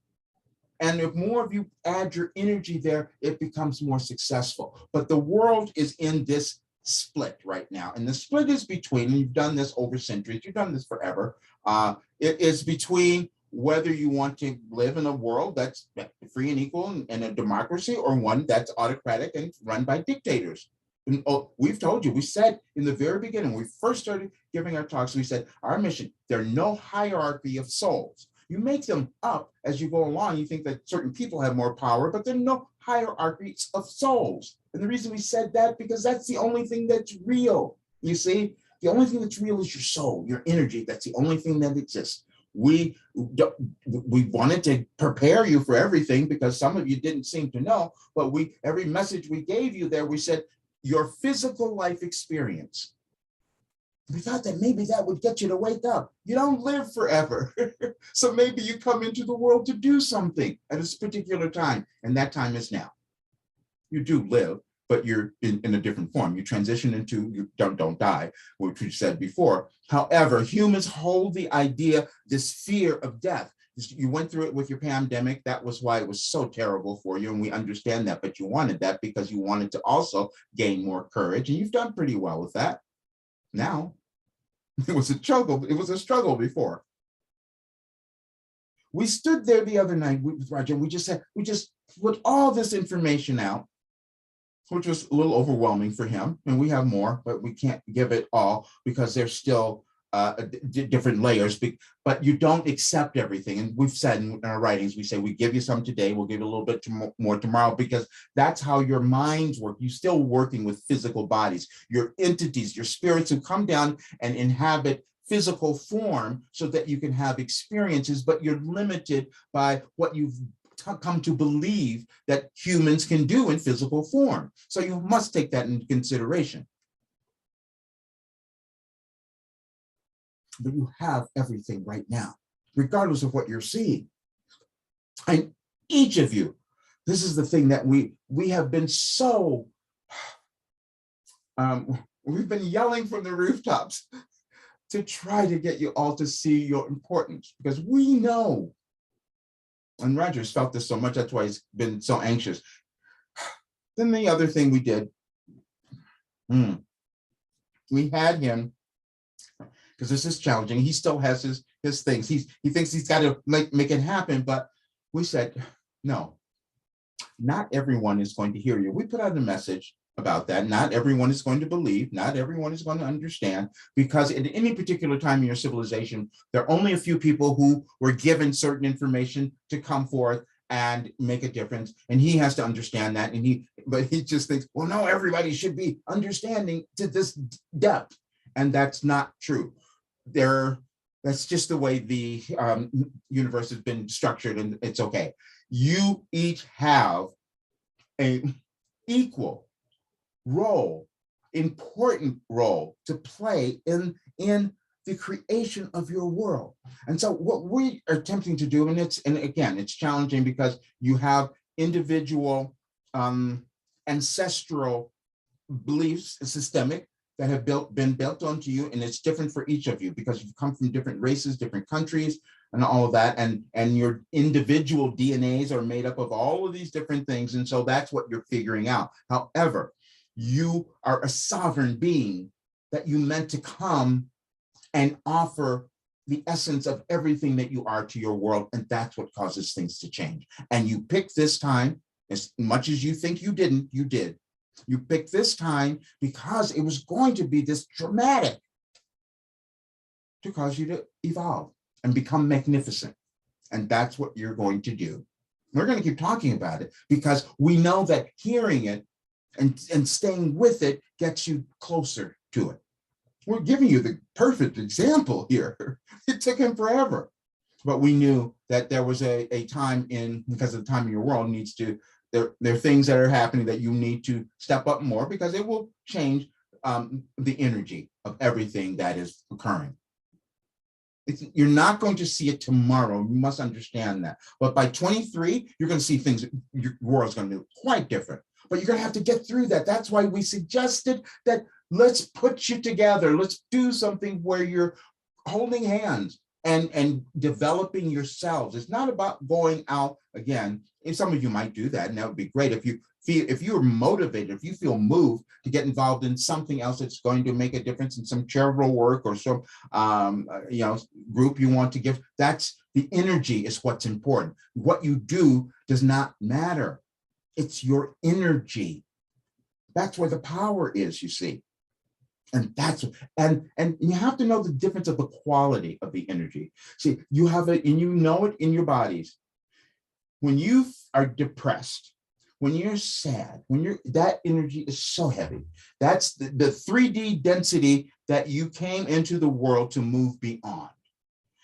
And if more of you add your energy there, it becomes more successful. But the world is in this split right now. And the split is between, and you've done this over centuries, you've done this forever. It is between whether you want to live in a world that's free and equal and a democracy, or one that's autocratic and run by dictators. And, we've told you, we said in the very beginning, when we first started giving our talks, we said, our mission, there's no hierarchy of souls. You make them up as you go along. You think that certain people have more power, but there are no hierarchies of souls. And the reason we said that, because that's the only thing that's real. You see, the only thing that's real is your soul, your energy. That's the only thing that exists. We wanted to prepare you for everything, because some of you didn't seem to know, but every message we gave you there, we said, your physical life experience. We thought that maybe that would get you to wake up. You don't live forever. So maybe you come into the world to do something at a particular time, and that time is now. You do live, but you're in a different form. You transition into, you don't die, which we said before. However, humans hold the idea, this fear of death. You went through it with your pandemic. That was why it was so terrible for you, and we understand that, but you wanted that because you wanted to also gain more courage, and you've done pretty well with that. Now, it was a struggle before. We stood there the other night with Roger, and we just put all this information out, which was a little overwhelming for him, and we have more, but we can't give it all because there's still different layers, but you don't accept everything. And we've said in our writings, we say we give you some today, we'll give you a little bit more tomorrow, because that's how your minds work. You're still working with physical bodies, your entities, your spirits who come down and inhabit physical form so that you can have experiences, but you're limited by what you've come to believe that humans can do in physical form. So you must take that into consideration. But you have everything right now, regardless of what you're seeing. And each of you, this is the thing that we have been so, we've been yelling from the rooftops to try to get you all to see your importance, because we know, and Roger's felt this so much, that's why he's been so anxious. Then the other thing we did, we had him, because this is challenging. He still has his things. He thinks he's got to make it happen, but we said, no, not everyone is going to hear you. We put out a message about that. Not everyone is going to believe, not everyone is going to understand, because at any particular time in your civilization, there are only a few people who were given certain information to come forth and make a difference. And he has to understand that. But he just thinks, well, no, everybody should be understanding to this depth. And that's not true. That's just the way the universe has been structured, and it's okay. You each have an equal role, important role to play in the creation of your world. And so what we are attempting to do, and again, it's challenging because you have individual ancestral beliefs, systemic, that have been built onto you, and it's different for each of you because you've come from different races, different countries, and all of that, and your individual DNAs are made up of all of these different things, and so that's what you're figuring out. However, you are a sovereign being that you meant to come and offer the essence of everything that you are to your world, and that's what causes things to change. And you picked this time, as much as you think you didn't, you did. You picked this time because it was going to be this dramatic to cause you to evolve and become magnificent. And that's what you're going to do. We're going to keep talking about it because we know that hearing it and staying with it gets you closer to it. We're giving you the perfect example here. It took him forever. But we knew that there was a time because of the time in your world needs to, there are things that are happening that you need to step up more because it will change the energy of everything that is occurring. You're not going to see it tomorrow. You must understand that. But by 23, you're going to see things, your world's going to be quite different. But you're going to have to get through that. That's why we suggested that let's put you together. Let's do something where you're holding hands and developing yourselves. It's not about going out again. And some of you might do that, and that would be great if you're motivated, if you feel moved to get involved in something else that's going to make a difference in some charitable work or some group you want to give. That's the energy is what's important. What you do does not matter. It's your energy. That's where the power is, you see. And and you have to know the difference of the quality of the energy. See, you have it, and you know it in your bodies. When you are depressed, when you're sad, that energy is so heavy. That's the 3D density that you came into the world to move beyond.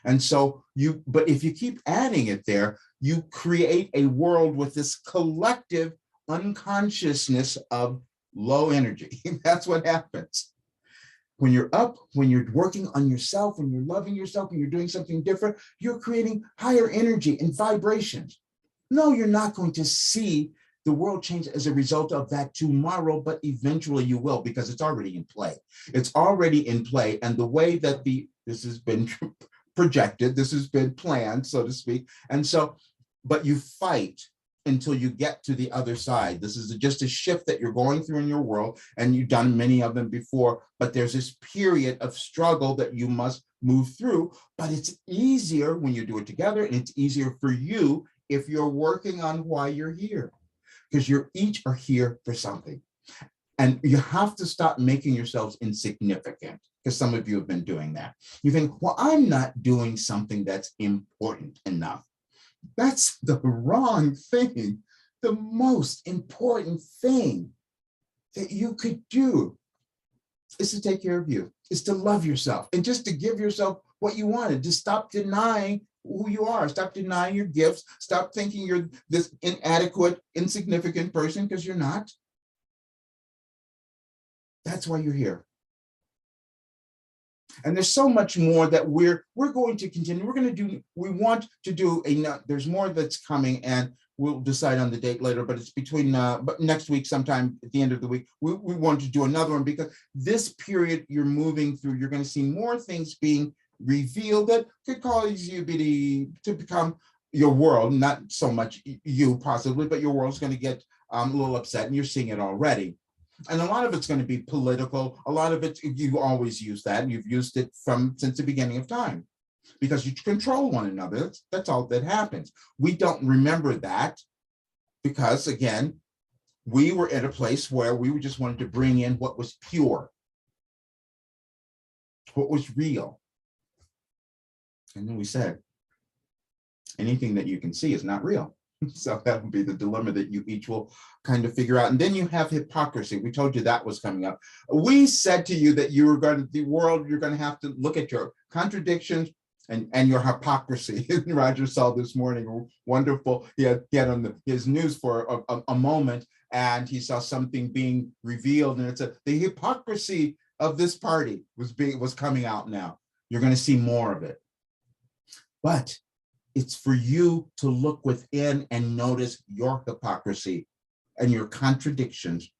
And so but if you keep adding it there, you create a world with this collective unconsciousness of low energy. That's what happens. When you're up, when you're working on yourself, when you're loving yourself, when you're doing something different, you're creating higher energy and vibrations. No, you're not going to see the world change as a result of that tomorrow, but eventually you will, because it's already in play. It's already in play. And the way that this has been projected, this has been planned, so to speak. And so, but you fight until you get to the other side. This is just a shift that you're going through in your world, and you've done many of them before, but there's this period of struggle that you must move through, but it's easier when you do it together, and it's easier for you if you're working on why you're here, because you're each are here for something. And you have to stop making yourselves insignificant. because some of you have been doing that. You think, well, I'm not doing something that's important enough. That's the wrong thing. The most important thing that you could do is to take care of you, is to love yourself, and just to give yourself what you wanted, to stop denying who you are, stop denying your gifts, stop thinking you're this inadequate, insignificant person, because you're not. That's why you're here. And there's so much more that we're going to continue. We want to do there's more that's coming, and we'll decide on the date later, but it's between but next week, sometime at the end of the week, we want to do another one, because this period you're moving through, you're going to see more things being revealed that could cause you to become your world, not so much you possibly, but your world's going to get a little upset, and you're seeing it already. And a lot of it's going to be political. A lot of it, you always use that, and you've used it since the beginning of time, because you control one another. That's all that happens. We don't remember that because, again, we were at a place where we just wanted to bring in what was pure, what was real. And then we said, anything that you can see is not real. So that would be the dilemma that you each will kind of figure out. And then you have hypocrisy. We told you that was coming up. We said to you that you're going to have to look at your contradictions and your hypocrisy. Roger saw this morning, wonderful. He had on his news for a moment, and he saw something being revealed, and it said the hypocrisy of this party was coming out now. You're going to see more of it. But it's for you to look within and notice your hypocrisy and your contradictions,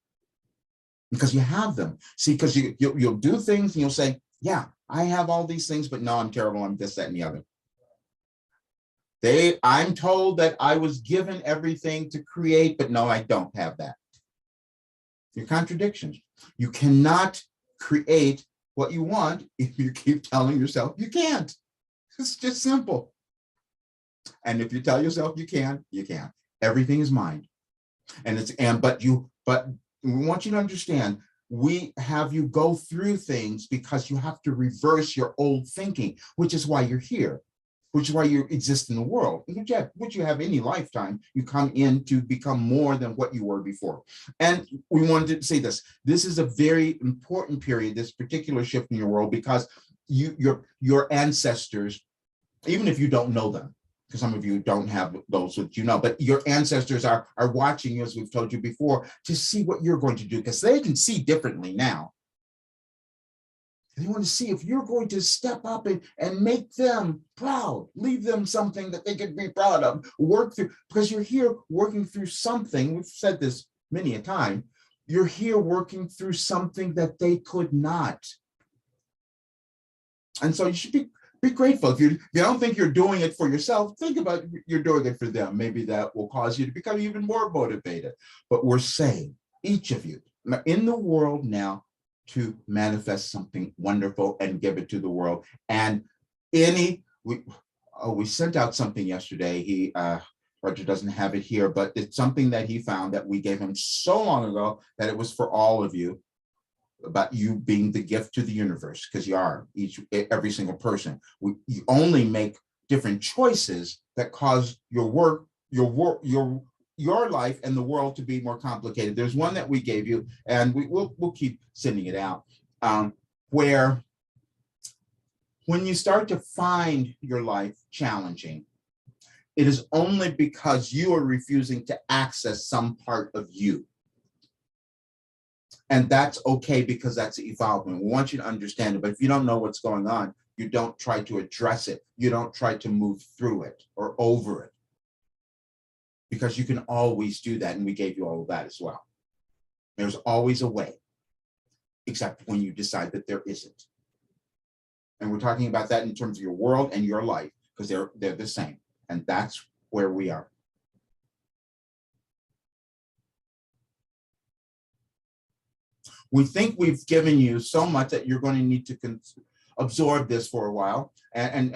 because you have them. See, because you'll do things and you'll say, yeah, I have all these things, but no, I'm terrible. I'm this, that, and the other. I'm told that I was given everything to create, but no, I don't have that. Your contradictions. You cannot create what you want if you keep telling yourself you can't. It's just simple. And if you tell yourself you can, you can. Everything is mind. But we want you to understand, we have you go through things because you have to reverse your old thinking, which is why you're here, which is why you exist in the world. Which you have any lifetime, you come in to become more than what you were before. And we wanted to say this. This is a very important period, this particular shift in your world, because your ancestors, even if you don't know them, because some of you don't have those that you know, but your ancestors are watching you, as we've told you before, to see what you're going to do, because they can see differently now. They want to see if you're going to step up and make them proud, leave them something that they could be proud of, work through, because you're here working through something. We've said this many a time. You're here working through something that they could not. And so you should be grateful. If you don't think you're doing it for yourself, think about you're doing it for them. Maybe that will cause you to become even more motivated. But we're saying, each of you in the world now, to manifest something wonderful and give it to the world. And we sent out something yesterday. Roger doesn't have it here, but it's something that he found that we gave him so long ago that it was for all of you, about you being the gift to the universe, because you are, every single person. You only make different choices that cause your life and the world to be more complicated. There's one that we gave you, and we'll keep sending it out, where when you start to find your life challenging, it is only because you are refusing to access some part of you. And that's okay, because that's evolving. We want you to understand it, but if you don't know what's going on, you don't try to address it. You don't try to move through it or over it, because you can always do that. And we gave you all of that as well. There's always a way, except when you decide that there isn't. And we're talking about that in terms of your world and your life, because they're the same. And that's where we are. We think we've given you so much that you're going to need to absorb this for a while and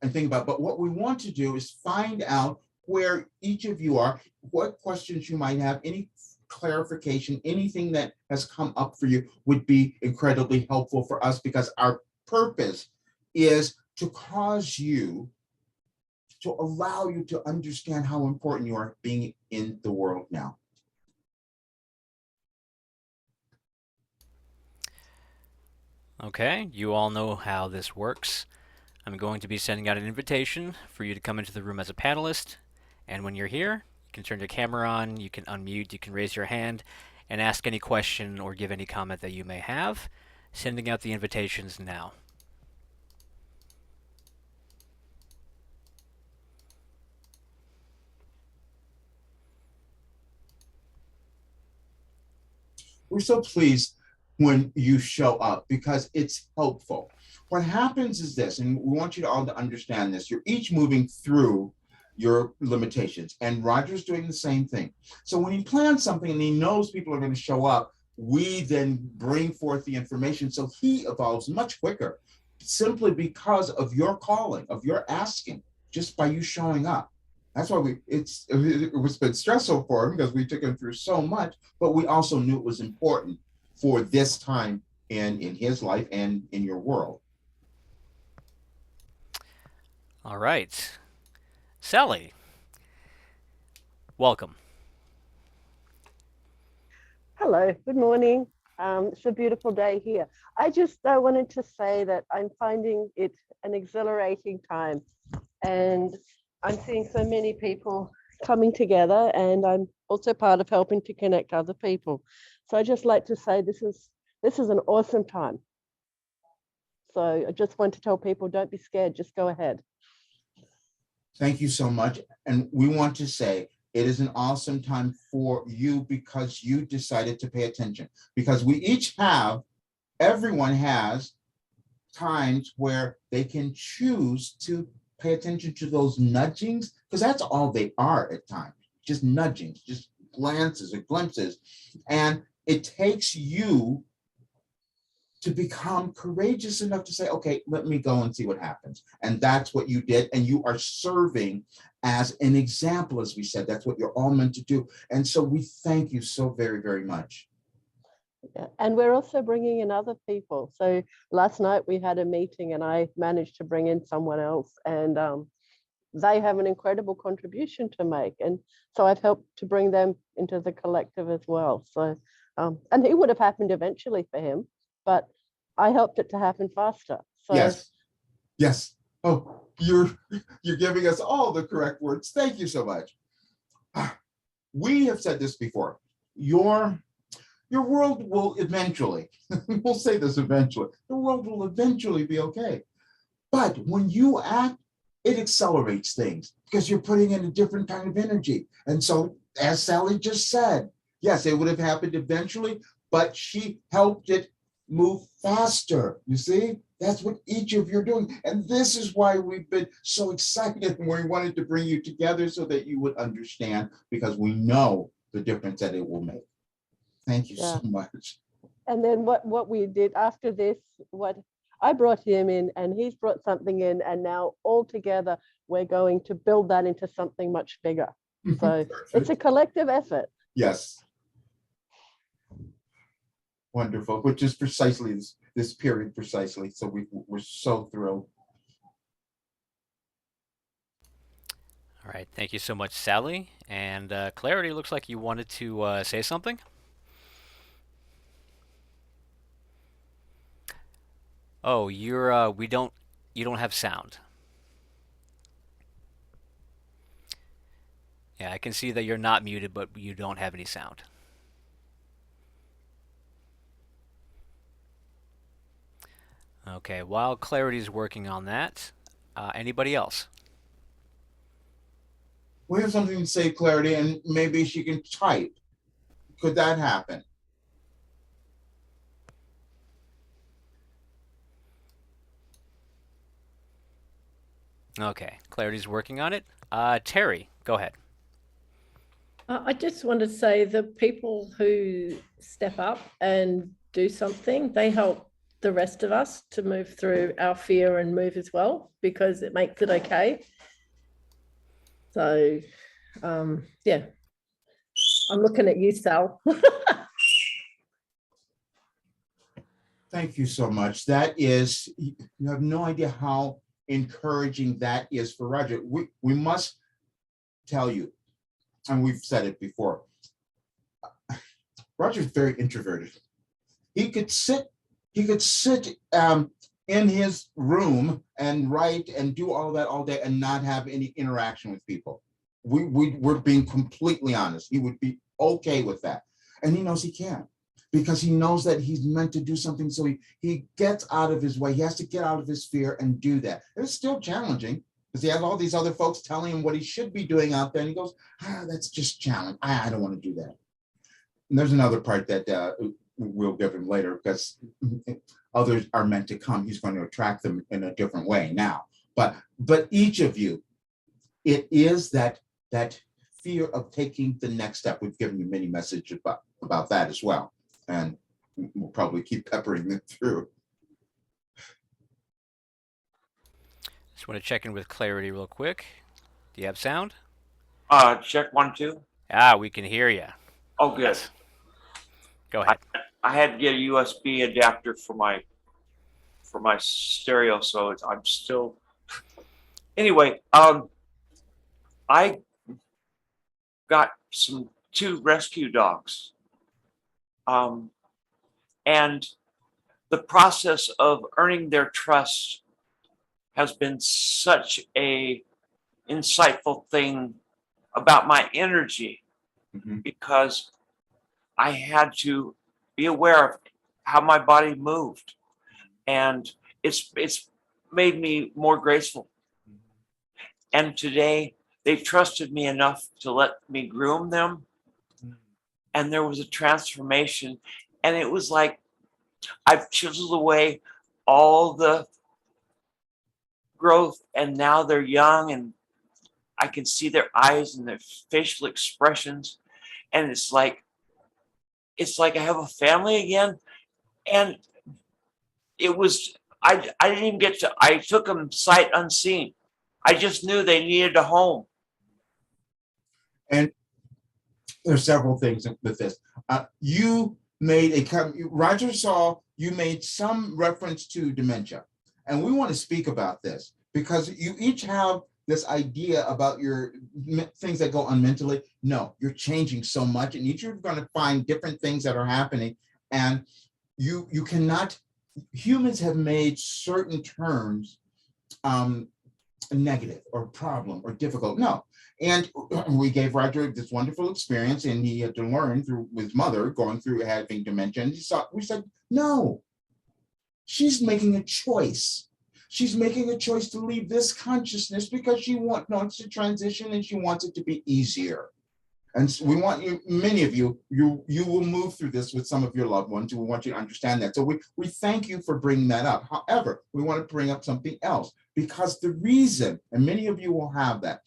think about. But what we want to do is find out where each of you are, what questions you might have, any clarification, anything that has come up for you would be incredibly helpful for us, because our purpose is to cause you, to allow you to understand how important you are being in the world now. Okay, you all know how this works. I'm going to be sending out an invitation for you to come into the room as a panelist, and when you're here, you can turn your camera on, you can unmute, you can raise your hand, and ask any question or give any comment that you may have. Sending out the invitations now. We're so pleased when you show up because it's helpful. What happens is this, and we want you all to understand this, you're each moving through your limitations, and Roger's doing the same thing. So when he plans something and he knows people are going to show up, we then bring forth the information so he evolves much quicker, simply because of your calling, of your asking, just by you showing up. That's why it was been stressful for him, because we took him through so much, but we also knew it was important for this time in his life and in your world. All right. Sally, welcome. Hello, good morning. It's a beautiful day here. I just wanted to say that I'm finding it an exhilarating time, and I'm seeing so many people coming together, and I'm also part of helping to connect other people. So I just like to say this is an awesome time. So I just want to tell people, don't be scared, just go ahead. Thank you so much. And we want to say it is an awesome time for you because you decided to pay attention. Because we each have, everyone has times where they can choose to pay attention to those nudgings, because that's all they are at times, just nudgings, just glances or glimpses. And it takes you to become courageous enough to say, okay, let me go and see what happens. And that's what you did. And you are serving as an example, as we said. That's what you're all meant to do. And so we thank you so very, very much. Yeah. And we're also bringing in other people. So last night we had a meeting and I managed to bring in someone else, and they have an incredible contribution to make. And so I've helped to bring them into the collective as well. So, and it would have happened eventually for him, but I helped it to happen faster. So Yes. Yes. Oh, you're giving us all the correct words. Thank you so much. We have said this before. Your world will eventually, we'll say this eventually, the world will eventually be okay. But when you act, it accelerates things because you're putting in a different kind of energy. And so, as Sally just said, yes, it would have happened eventually, but she helped it move faster. You see, that's what each of you are doing. And this is why we've been so excited and we wanted to bring you together so that you would understand, because we know the difference that it will make. Thank you so much. And then what we did after this, what I brought him in and he's brought something in, and now all together we're going to build that into something much bigger. So it's a collective effort. Yes. Wonderful, which is precisely this period precisely. So we're so thrilled. All right, thank you so much, Sally. And Clarity, looks like you wanted to say something. Oh, you don't have sound. Yeah, I can see that you're not muted, but you don't have any sound. Okay, while Clarity's working on that, anybody else? We have something to say, Clarity, and maybe she can type. Could that happen? Okay, Clarity's working on it. Terry, go ahead. I just want to say the people who step up and do something, they help the rest of us to move through our fear and move as well, because it makes it okay. So, yeah, I'm looking at you, Sal. Thank you so much. That is, you have no idea how encouraging that is for Roger. We must tell you, and we've said it before, Roger's very introverted. He could sit in his room and write and do all that all day and not have any interaction with people. We're being completely honest. He would be okay with that. And he knows he can't, because he knows that he's meant to do something. So he gets out of his way. He has to get out of his fear and do that. It's still challenging because he has all these other folks telling him what he should be doing out there. And he goes, that's just challenge. I don't want to do that. And there's another part that we'll give him later, because others are meant to come. He's going to attract them in a different way now. But each of you, it is that fear of taking the next step. We've given you many messages about that as well. And we'll probably keep peppering it through. Just want to check in with clarity real quick. Do you have sound? Check 1, 2. We can hear you. Oh, good. Yes. Go ahead. I had to get a USB adapter for my stereo, so I'm still. Anyway, I got 2 rescue dogs, and the process of earning their trust has been such a insightful thing about my energy, because I had to be aware of how my body moved, and it's made me more graceful. And today they trusted me enough to let me groom them, and there was a transformation, and it was like I've chiseled away all the growth, and now they're young, and I can see their eyes and their facial expressions, and it's like I have a family again. And it was, I didn't even get to, I took them sight unseen. I just knew they needed a home. And there's several things with this. You made Roger saw you made some reference to dementia. And we want to speak about this because you each have this idea about your things that go on mentally. No, you're changing so much, and each of you are going to find different things that are happening. And you cannot, humans have made certain terms negative or problem or difficult. No. And we gave Roger this wonderful experience, and he had to learn through his mother going through having dementia. And we said, no, she's making a choice. She's making a choice to leave this consciousness because she wants to transition, and she wants it to be easier. And so we want you, many of you will move through this with some of your loved ones. We want you to understand that. So we thank you for bringing that up. However, we want to bring up something else, because the reason, and many of you will have that,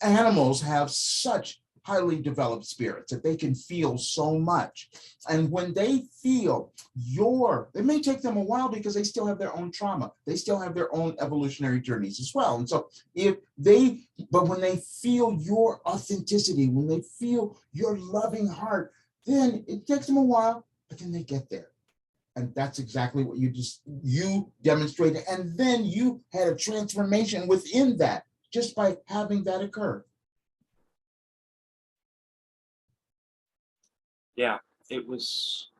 animals have such highly developed spirits that they can feel so much. And when they feel it may take them a while because they still have their own trauma. They still have their own evolutionary journeys as well. And so but when they feel your authenticity, when they feel your loving heart, then it takes them a while, but then they get there. And that's exactly what you demonstrated. And then you had a transformation within that just by having that occur. Yeah, it was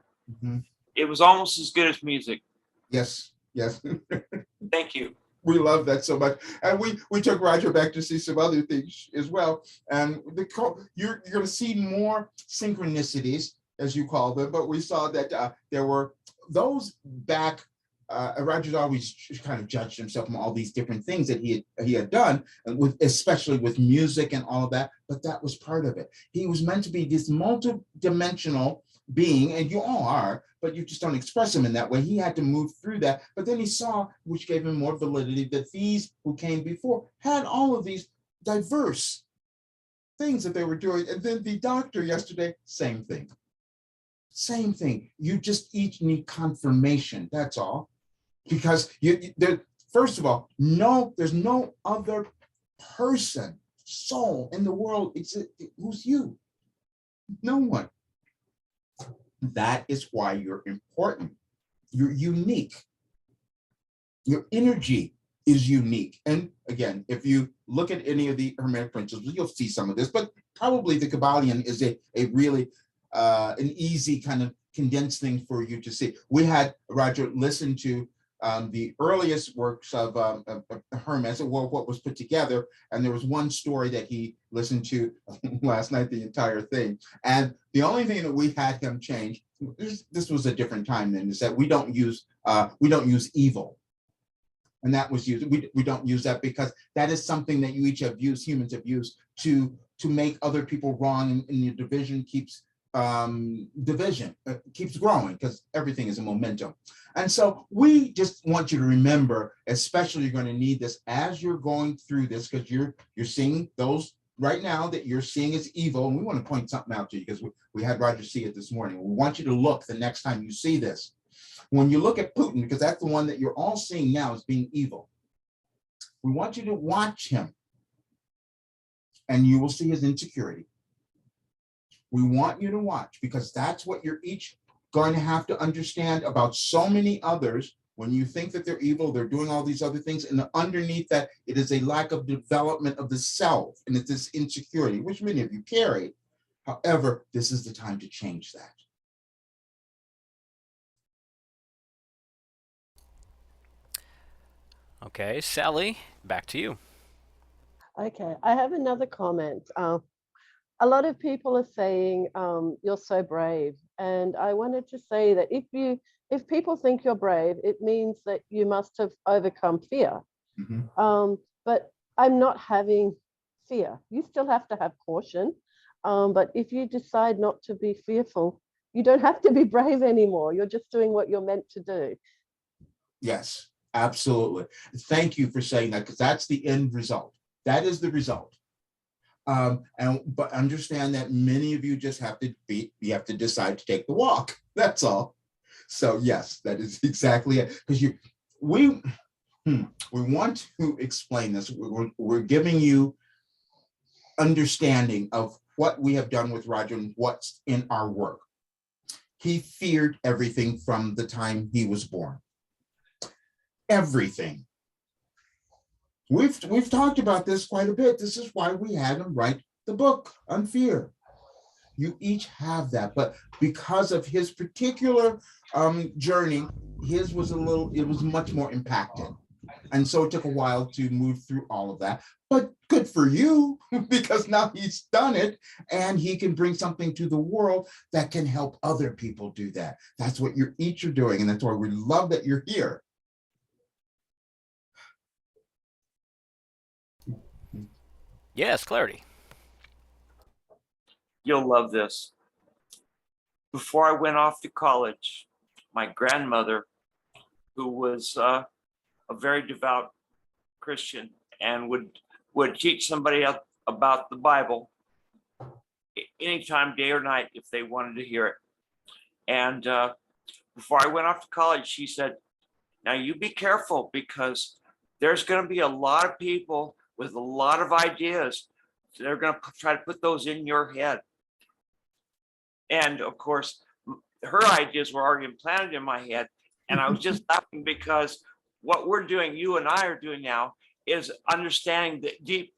almost as good as music. Yes. Thank you. We love that so much. And we took Roger back to see some other things as well. And you're going to see more synchronicities, as you call them, but we saw that there were those back. Roger's always kind of judged himself on all these different things that he had done, especially with music and all of that. But that was part of it. He was meant to be this multi-dimensional being, and you all are, but you just don't express him in that way. He had to move through that. But then he saw, which gave him more validity, that these who came before had all of these diverse things that they were doing. And then the doctor yesterday, same thing. Same thing. You just each need confirmation. That's all. Because first of all, there's no other person, soul in the world who's you. No one. That is why you're important. You're unique. Your energy is unique. And again, if you look at any of the Hermetic principles, you'll see some of this, but probably the Kabbalion is a really an easy kind of condensed thing for you to see. We had Roger listen to the earliest works of Hermes, well, what was put together, and there was one story that he listened to last night, the entire thing. And the only thing that we had him change, this was a different time then, is that we don't use evil. And that was used, we don't use that because that is something that you each have used, humans have used to make other people wrong, and your division keeps keeps growing because everything is a momentum. And so we just want you to remember, especially you're going to need this as you're going through this, because you're seeing those right now that you're seeing as evil. And we want to point something out to you because we had Roger see it this morning. We want you to look the next time you see this. When you look at Putin, because that's the one that you're all seeing now as being evil, we want you to watch him and you will see his insecurity. We want you to watch because that's what you're each going to have to understand about so many others. When you think that they're evil, they're doing all these other things, and underneath that, it is a lack of development of the self, and it's this insecurity, which many of you carry. However, this is the time to change that. Okay, Sally, back to you. Okay, I have another comment. A lot of people are saying you're so brave, and I wanted to say that if people think you're brave, it means that you must have overcome fear. Mm-hmm. But I'm not having fear. You still have to have caution, but if you decide not to be fearful, you don't have to be brave anymore. You're just doing what you're meant to do. Yes, absolutely. Thank you for saying that, because that's the end result. That is the result. But understand that many of you just have to decide to take the walk. That's all. So yes, that is exactly it. Because we want to explain this. We're giving you understanding of what we have done with Roger and what's in our work. He feared everything from the time he was born. Everything. We've talked about this quite a bit. This is why we had him write the book on fear. You each have that, but because of his particular journey, his was it was much more impacted. And so it took a while to move through all of that, but good for you, because now he's done it and he can bring something to the world that can help other people do that. That's what you each are doing. And that's why we love that you're here. Yes, clarity. You'll love this. Before I went off to college, my grandmother, who was a very devout Christian and would teach somebody about the Bible anytime, day or night, if they wanted to hear it. And before I went off to college, she said, now you be careful, because there's going to be a lot of people with a lot of ideas. So they're going to try to put those in your head. And of course, her ideas were already implanted in my head. And I was just laughing because what we're doing, you and I are doing now, is understanding the deep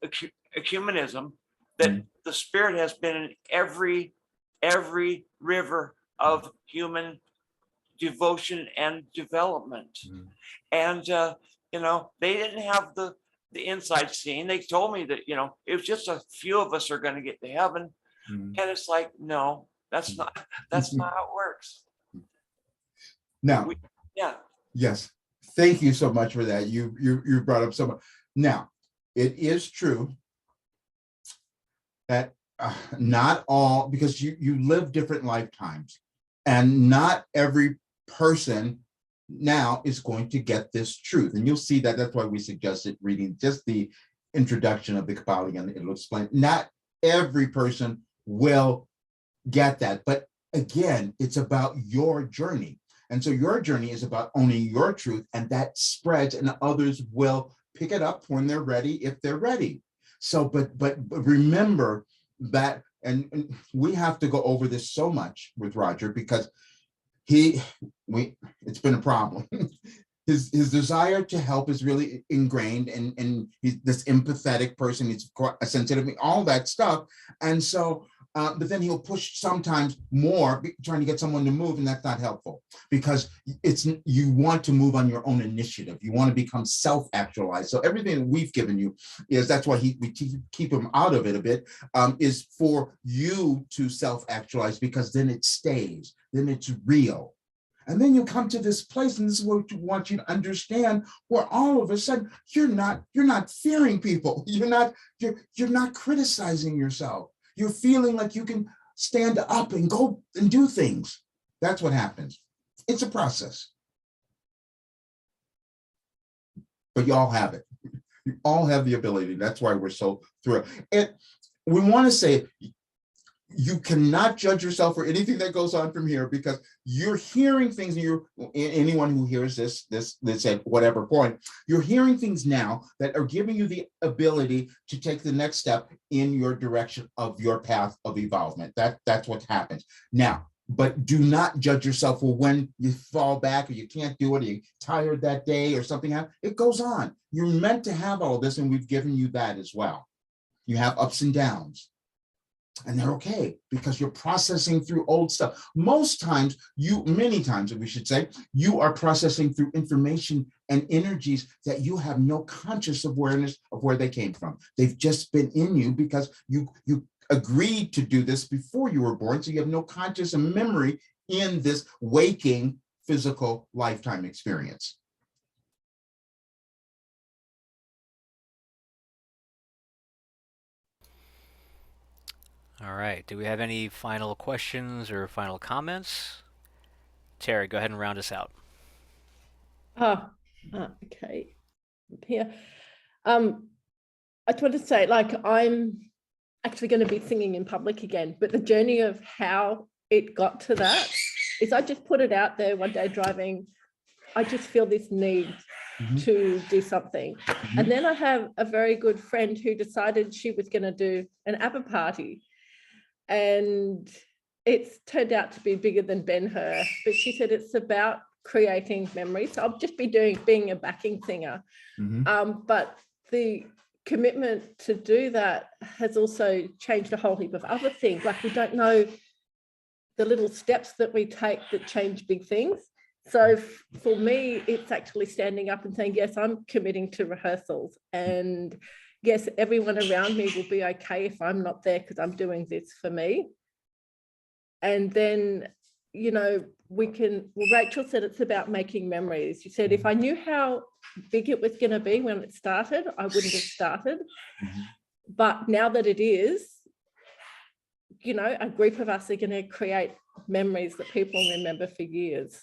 ecumenism that the Spirit has been in every river of human devotion and development. And, they didn't have the inside scene. They told me that, it was just a few of us are going to get to heaven. And it's like, no, that's not how it works. Now, yes, thank you so much for that. You brought up so much. Now, it is true that not all, because you live different lifetimes, and not every person now is going to get this truth. And you'll see that. That's why we suggested reading just the introduction of the Kabbalion. It'll explain. Not every person will get that. But again, it's about your journey. And so your journey is about owning your truth, and that spreads, and others will pick it up when they're ready, if they're ready. So, but remember that and we have to go over this so much with Roger because it's been a problem. His desire to help is really ingrained, and he's this empathetic person. He's sensitive, all that stuff. And so, but then he'll push sometimes more, trying to get someone to move, and that's not helpful because you want to move on your own initiative. You want to become self-actualized. So everything that we've given you that's why we keep him out of it a bit, is for you to self-actualize, because then it stays, then it's real. And then you come to this place, and this is what we want you to understand, where all of a sudden you're not fearing people. You're not criticizing yourself. You're feeling like you can stand up and go and do things. That's what happens. It's a process. But you all have it. You all have the ability. That's why we're so thrilled. And we want to say, you cannot judge yourself for anything that goes on from here, because you're hearing things, and anyone who hears this at whatever point, you're hearing things now that are giving you the ability to take the next step in your direction of your path of evolvement. That's what happens now. But do not judge yourself for when you fall back, or you can't do it, or you're tired that day, or something happens. It goes on. You're meant to have all of this, and we've given you that as well. You have ups and downs. And they're okay, because you're processing through old stuff. Many times, we should say, you are processing through information and energies that you have no conscious awareness of where they came from. They've just been in you because you agreed to do this before you were born. So you have no conscious memory in this waking physical lifetime experience. All right. Do we have any final questions or final comments? Terry, go ahead and round us out. Okay. Here. I just want to say, I'm actually going to be singing in public again, but the journey of how it got to that is I just put it out there one day driving. I just feel this need to do something. And then I have a very good friend who decided she was going to do an ABBA party. And it's turned out to be bigger than Ben-Hur, but she said it's about creating memories. So I'll just be being a backing singer. But the commitment to do that has also changed a whole heap of other things. Like, we don't know the little steps that we take that change big things. So for me, it's actually standing up and saying, yes, I'm committing to rehearsals, and yes, everyone around me will be okay if I'm not there, because I'm doing this for me. And then, Rachel said it's about making memories. She said, if I knew how big it was going to be when it started, I wouldn't have started. But now that it is, a group of us are going to create memories that people remember for years.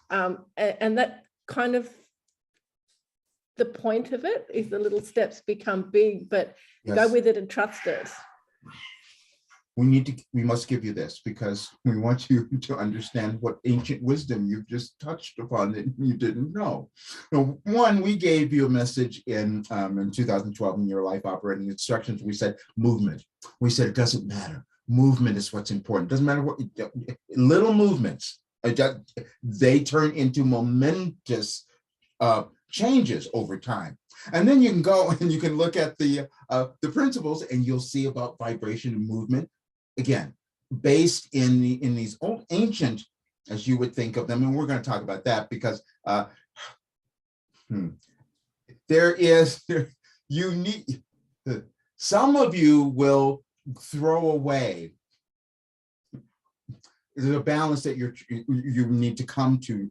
And that kind of, the point of it is the little steps become big, but go with it and trust it. We must give you this, because we want you to understand what ancient wisdom you've just touched upon that you didn't know. One, we gave you a message in 2012 in your life operating instructions. We said movement. We said it doesn't matter. Movement is what's important. Doesn't matter what little movements, they turn into momentous changes over time. And then you can go and you can look at the principles, and you'll see about vibration and movement, again, based in these old ancient, as you would think of them. And we're going to talk about that, because some of you will throw away. There's a balance that you need to come to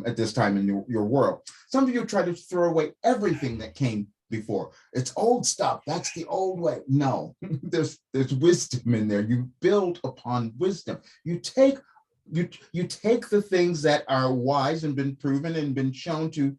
at this time in your world. Some of you try to throw away everything that came before. It's old stuff. That's the old way. No, there's wisdom in there. You build upon wisdom. You take the things that are wise and been proven and been shown to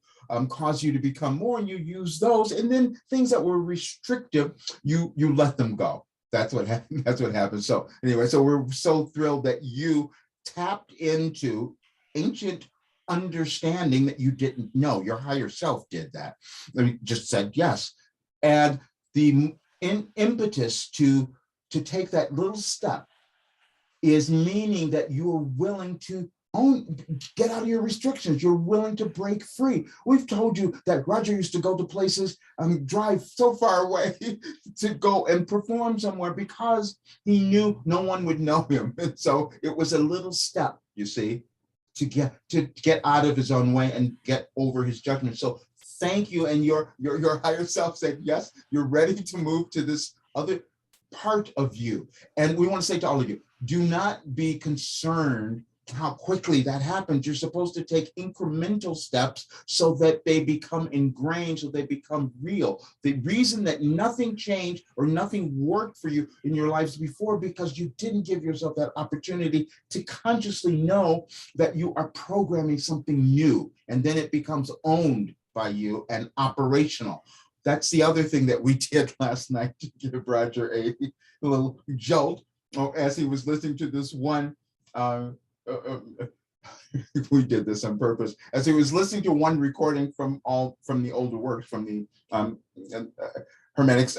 cause you to become more, and you use those. And then things that were restrictive, you let them go. That's what happened. That's what happened. So anyway, so we're so thrilled that you tapped into ancient understanding that you didn't know. Your higher self did that. I mean, just said yes. And the impetus to to take that little step is meaning that you are willing to get out of your restrictions. You're willing to break free. We've told you that Roger used to go to places, drive so far away to go and perform somewhere because he knew no one would know him. And so it was a little step, you see, to get out of his own way and get over his judgment. So thank you. And your higher self said, yes, you're ready to move to this other part of you. And we want to say to all of you, do not be concerned how quickly that happens. You're supposed to take incremental steps so that they become ingrained, so they become real. The reason that nothing changed or nothing worked for you in your lives before, because you didn't give yourself that opportunity to consciously know that you are programming something new, and then it becomes owned by you and operational. That's the other thing that we did last night to give Roger a little jolt as he was listening to this one. We did this on purpose. As he was listening to one recording from the older works, from the Hermetics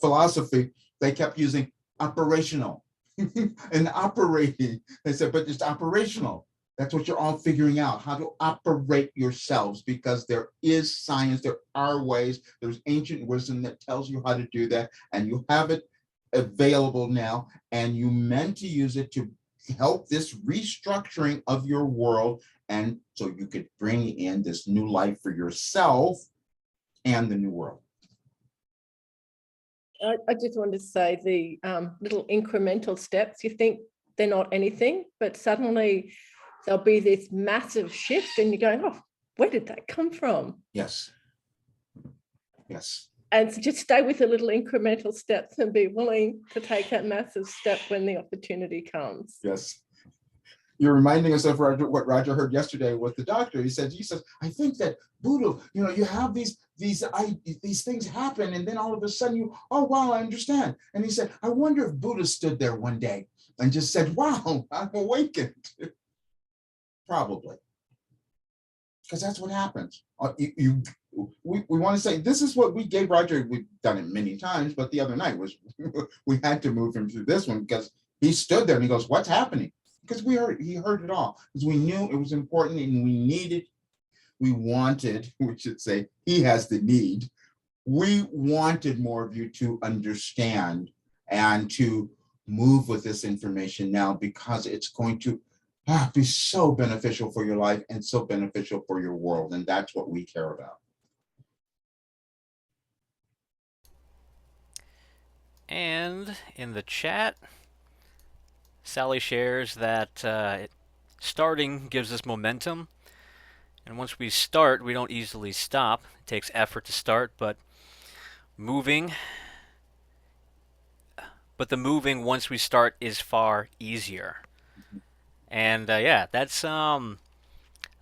philosophy, they kept using operational and operating. They said, but it's operational. That's what you're all figuring out, how to operate yourselves, because there is science, there are ways, there's ancient wisdom that tells you how to do that, and you have it available now, and you meant to use it to help this restructuring of your world, and so you could bring in this new life for yourself and the new world. I just wanted to say the little incremental steps, you think they're not anything, but suddenly there'll be this massive shift and you're going, oh, where did that come from? Yes. Yes. And so just stay with the little incremental steps and be willing to take that massive step when the opportunity comes. Yes. You're reminding us of Roger, what Roger heard yesterday with the doctor. He says, I think that Buddha, you have these things happen, and then all of a sudden oh, wow, I understand. And he said, I wonder if Buddha stood there one day and just said, wow, I'm awakened. Probably. Because that's what happens. We want to say, this is what we gave Roger. We've done it many times, but the other night was, we had to move him through this one because he stood there and he goes, what's happening? Because he heard it all, because we knew it was important and we wanted, we should say, he has the need. We wanted more of you to understand and to move with this information now, because it's going to be so beneficial for your life and so beneficial for your world. And that's what we care about. And in the chat, Sally shares that starting gives us momentum. And once we start, we don't easily stop. It takes effort to start, but the moving once we start is far easier. And yeah, that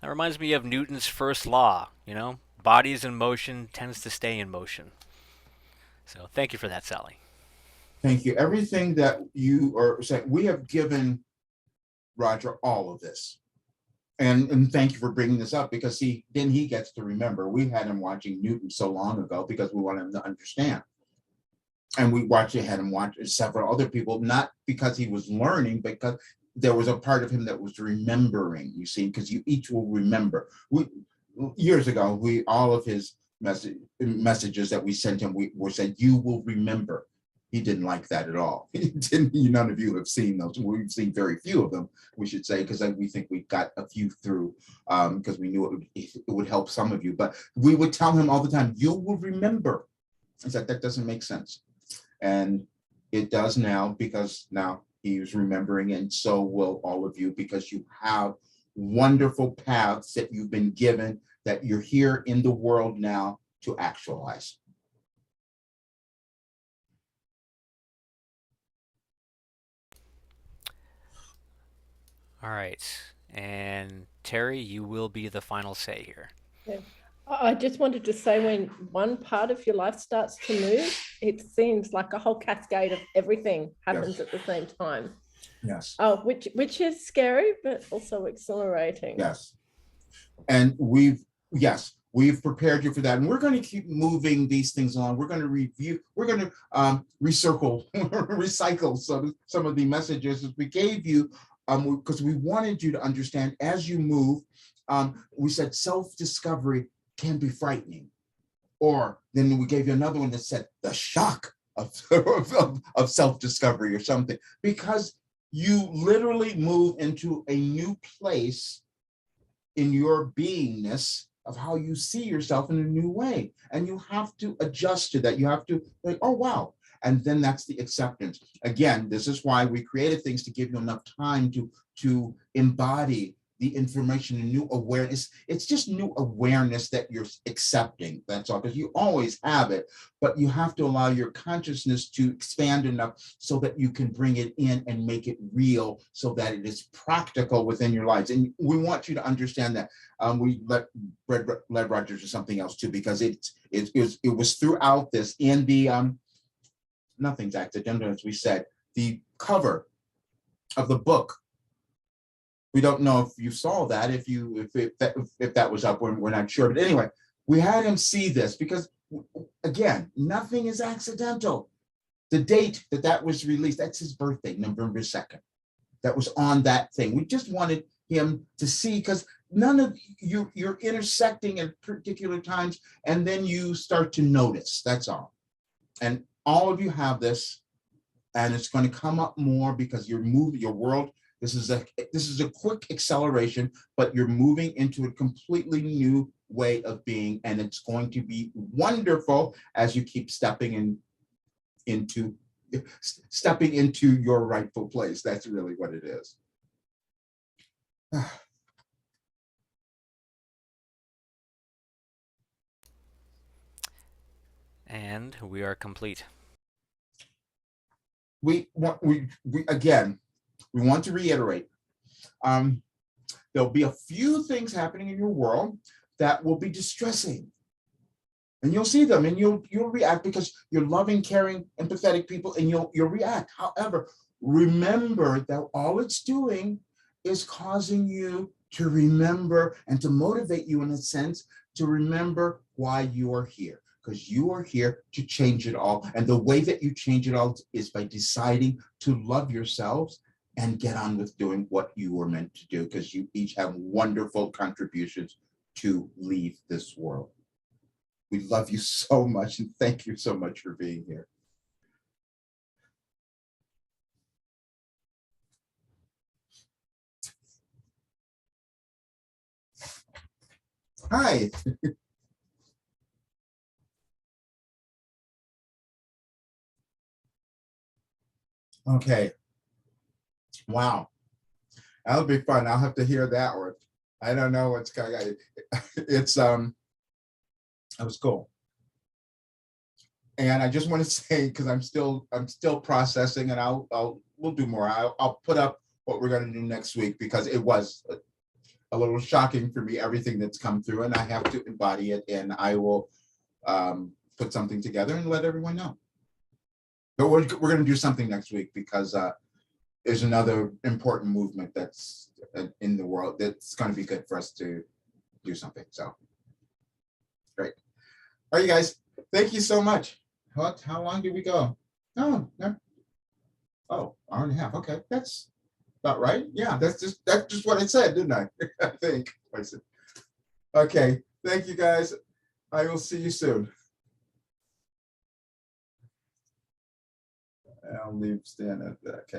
reminds me of Newton's first law, bodies in motion tends to stay in motion. So thank you for that, Sally. Thank you. Everything that you are saying, we have given Roger all of this. And thank you for bringing this up, because then he gets to remember. We had him watching Newton so long ago because we wanted him to understand. And we had him watch several other people, not because he was learning, but because there was a part of him that was remembering, you see, because you each will remember. Years ago, all of his messages that we sent him, we said, you will remember. He didn't like that at all. None of you have seen those. We've seen very few of them, we should say, because we think we got a few through, because we knew it would help some of you. But we would tell him all the time, you will remember. I said, that doesn't make sense. And it does now, because now he is remembering, and so will all of you, because you have wonderful paths that you've been given, that you're here in the world now to actualize. All right. And Terry, you will be the final say here. Yeah. I just wanted to say, when one part of your life starts to move, it seems like a whole cascade of everything happens at the same time. Yes. Which is scary, but also exhilarating. Yes. And we've prepared you for that. And we're going to keep moving these things along. We're going to review, we're going to recycle some of the messages that we gave you, because we wanted you to understand as you move. We said self-discovery can be frightening. Or then we gave you another one that said the shock of self-discovery or something, because you literally move into a new place in your beingness of how you see yourself in a new way. And you have to adjust to that. You have to like, oh, wow. And then that's the acceptance. Again, this is why we created things to give you enough time to embody the information and new awareness. It's just new awareness that you're accepting. That's all, because you always have it, but you have to allow your consciousness to expand enough so that you can bring it in and make it real so that it is practical within your lives. And we want you to understand that. We led Rogers to something else too, because it was throughout this in the nothing's accidental, as we said, the cover of the book. We don't know if you saw that, if that was up, we're not sure. But anyway, we had him see this because, again, nothing is accidental. The date that was released, that's his birthday, November 2nd. That was on that thing. We just wanted him to see, because none of you're intersecting at particular times, and then you start to notice. That's all. And all of you have this, and it's going to come up more because you're moving your world. This is a quick acceleration, but you're moving into a completely new way of being, and it's going to be wonderful as you keep stepping into your rightful place. That's really what it is. And we are complete. We want to reiterate, there'll be a few things happening in your world that will be distressing, and you'll see them and you'll react because you're loving, caring, empathetic people, and you'll react. However, remember that all it's doing is causing you to remember and to motivate you, in a sense, to remember why you are here. Because you are here to change it all. And the way that you change it all is by deciding to love yourselves and get on with doing what you were meant to do, because you each have wonderful contributions to leave this world. We love you so much, and thank you so much for being here. Hi. Okay. Wow. That'll be fun. I'll have to hear that one. I don't know what's going on. It's that was cool. And I just want to say, because I'm still processing, and we'll do more. I'll put up what we're going to do next week, because it was a little shocking for me, everything that's come through, and I have to embody it, and I will put something together and let everyone know. But we're going to do something next week, because there's another important movement that's in the world that's going to be good for us to do something. So great. All right, you guys, thank you so much. How long did we go? No. Oh, hour and a half. Okay, that's about right. Yeah, that's just what I said, didn't I? I think I said. Okay, thank you guys. I will see you soon. I'll leave Stan at that. Okay.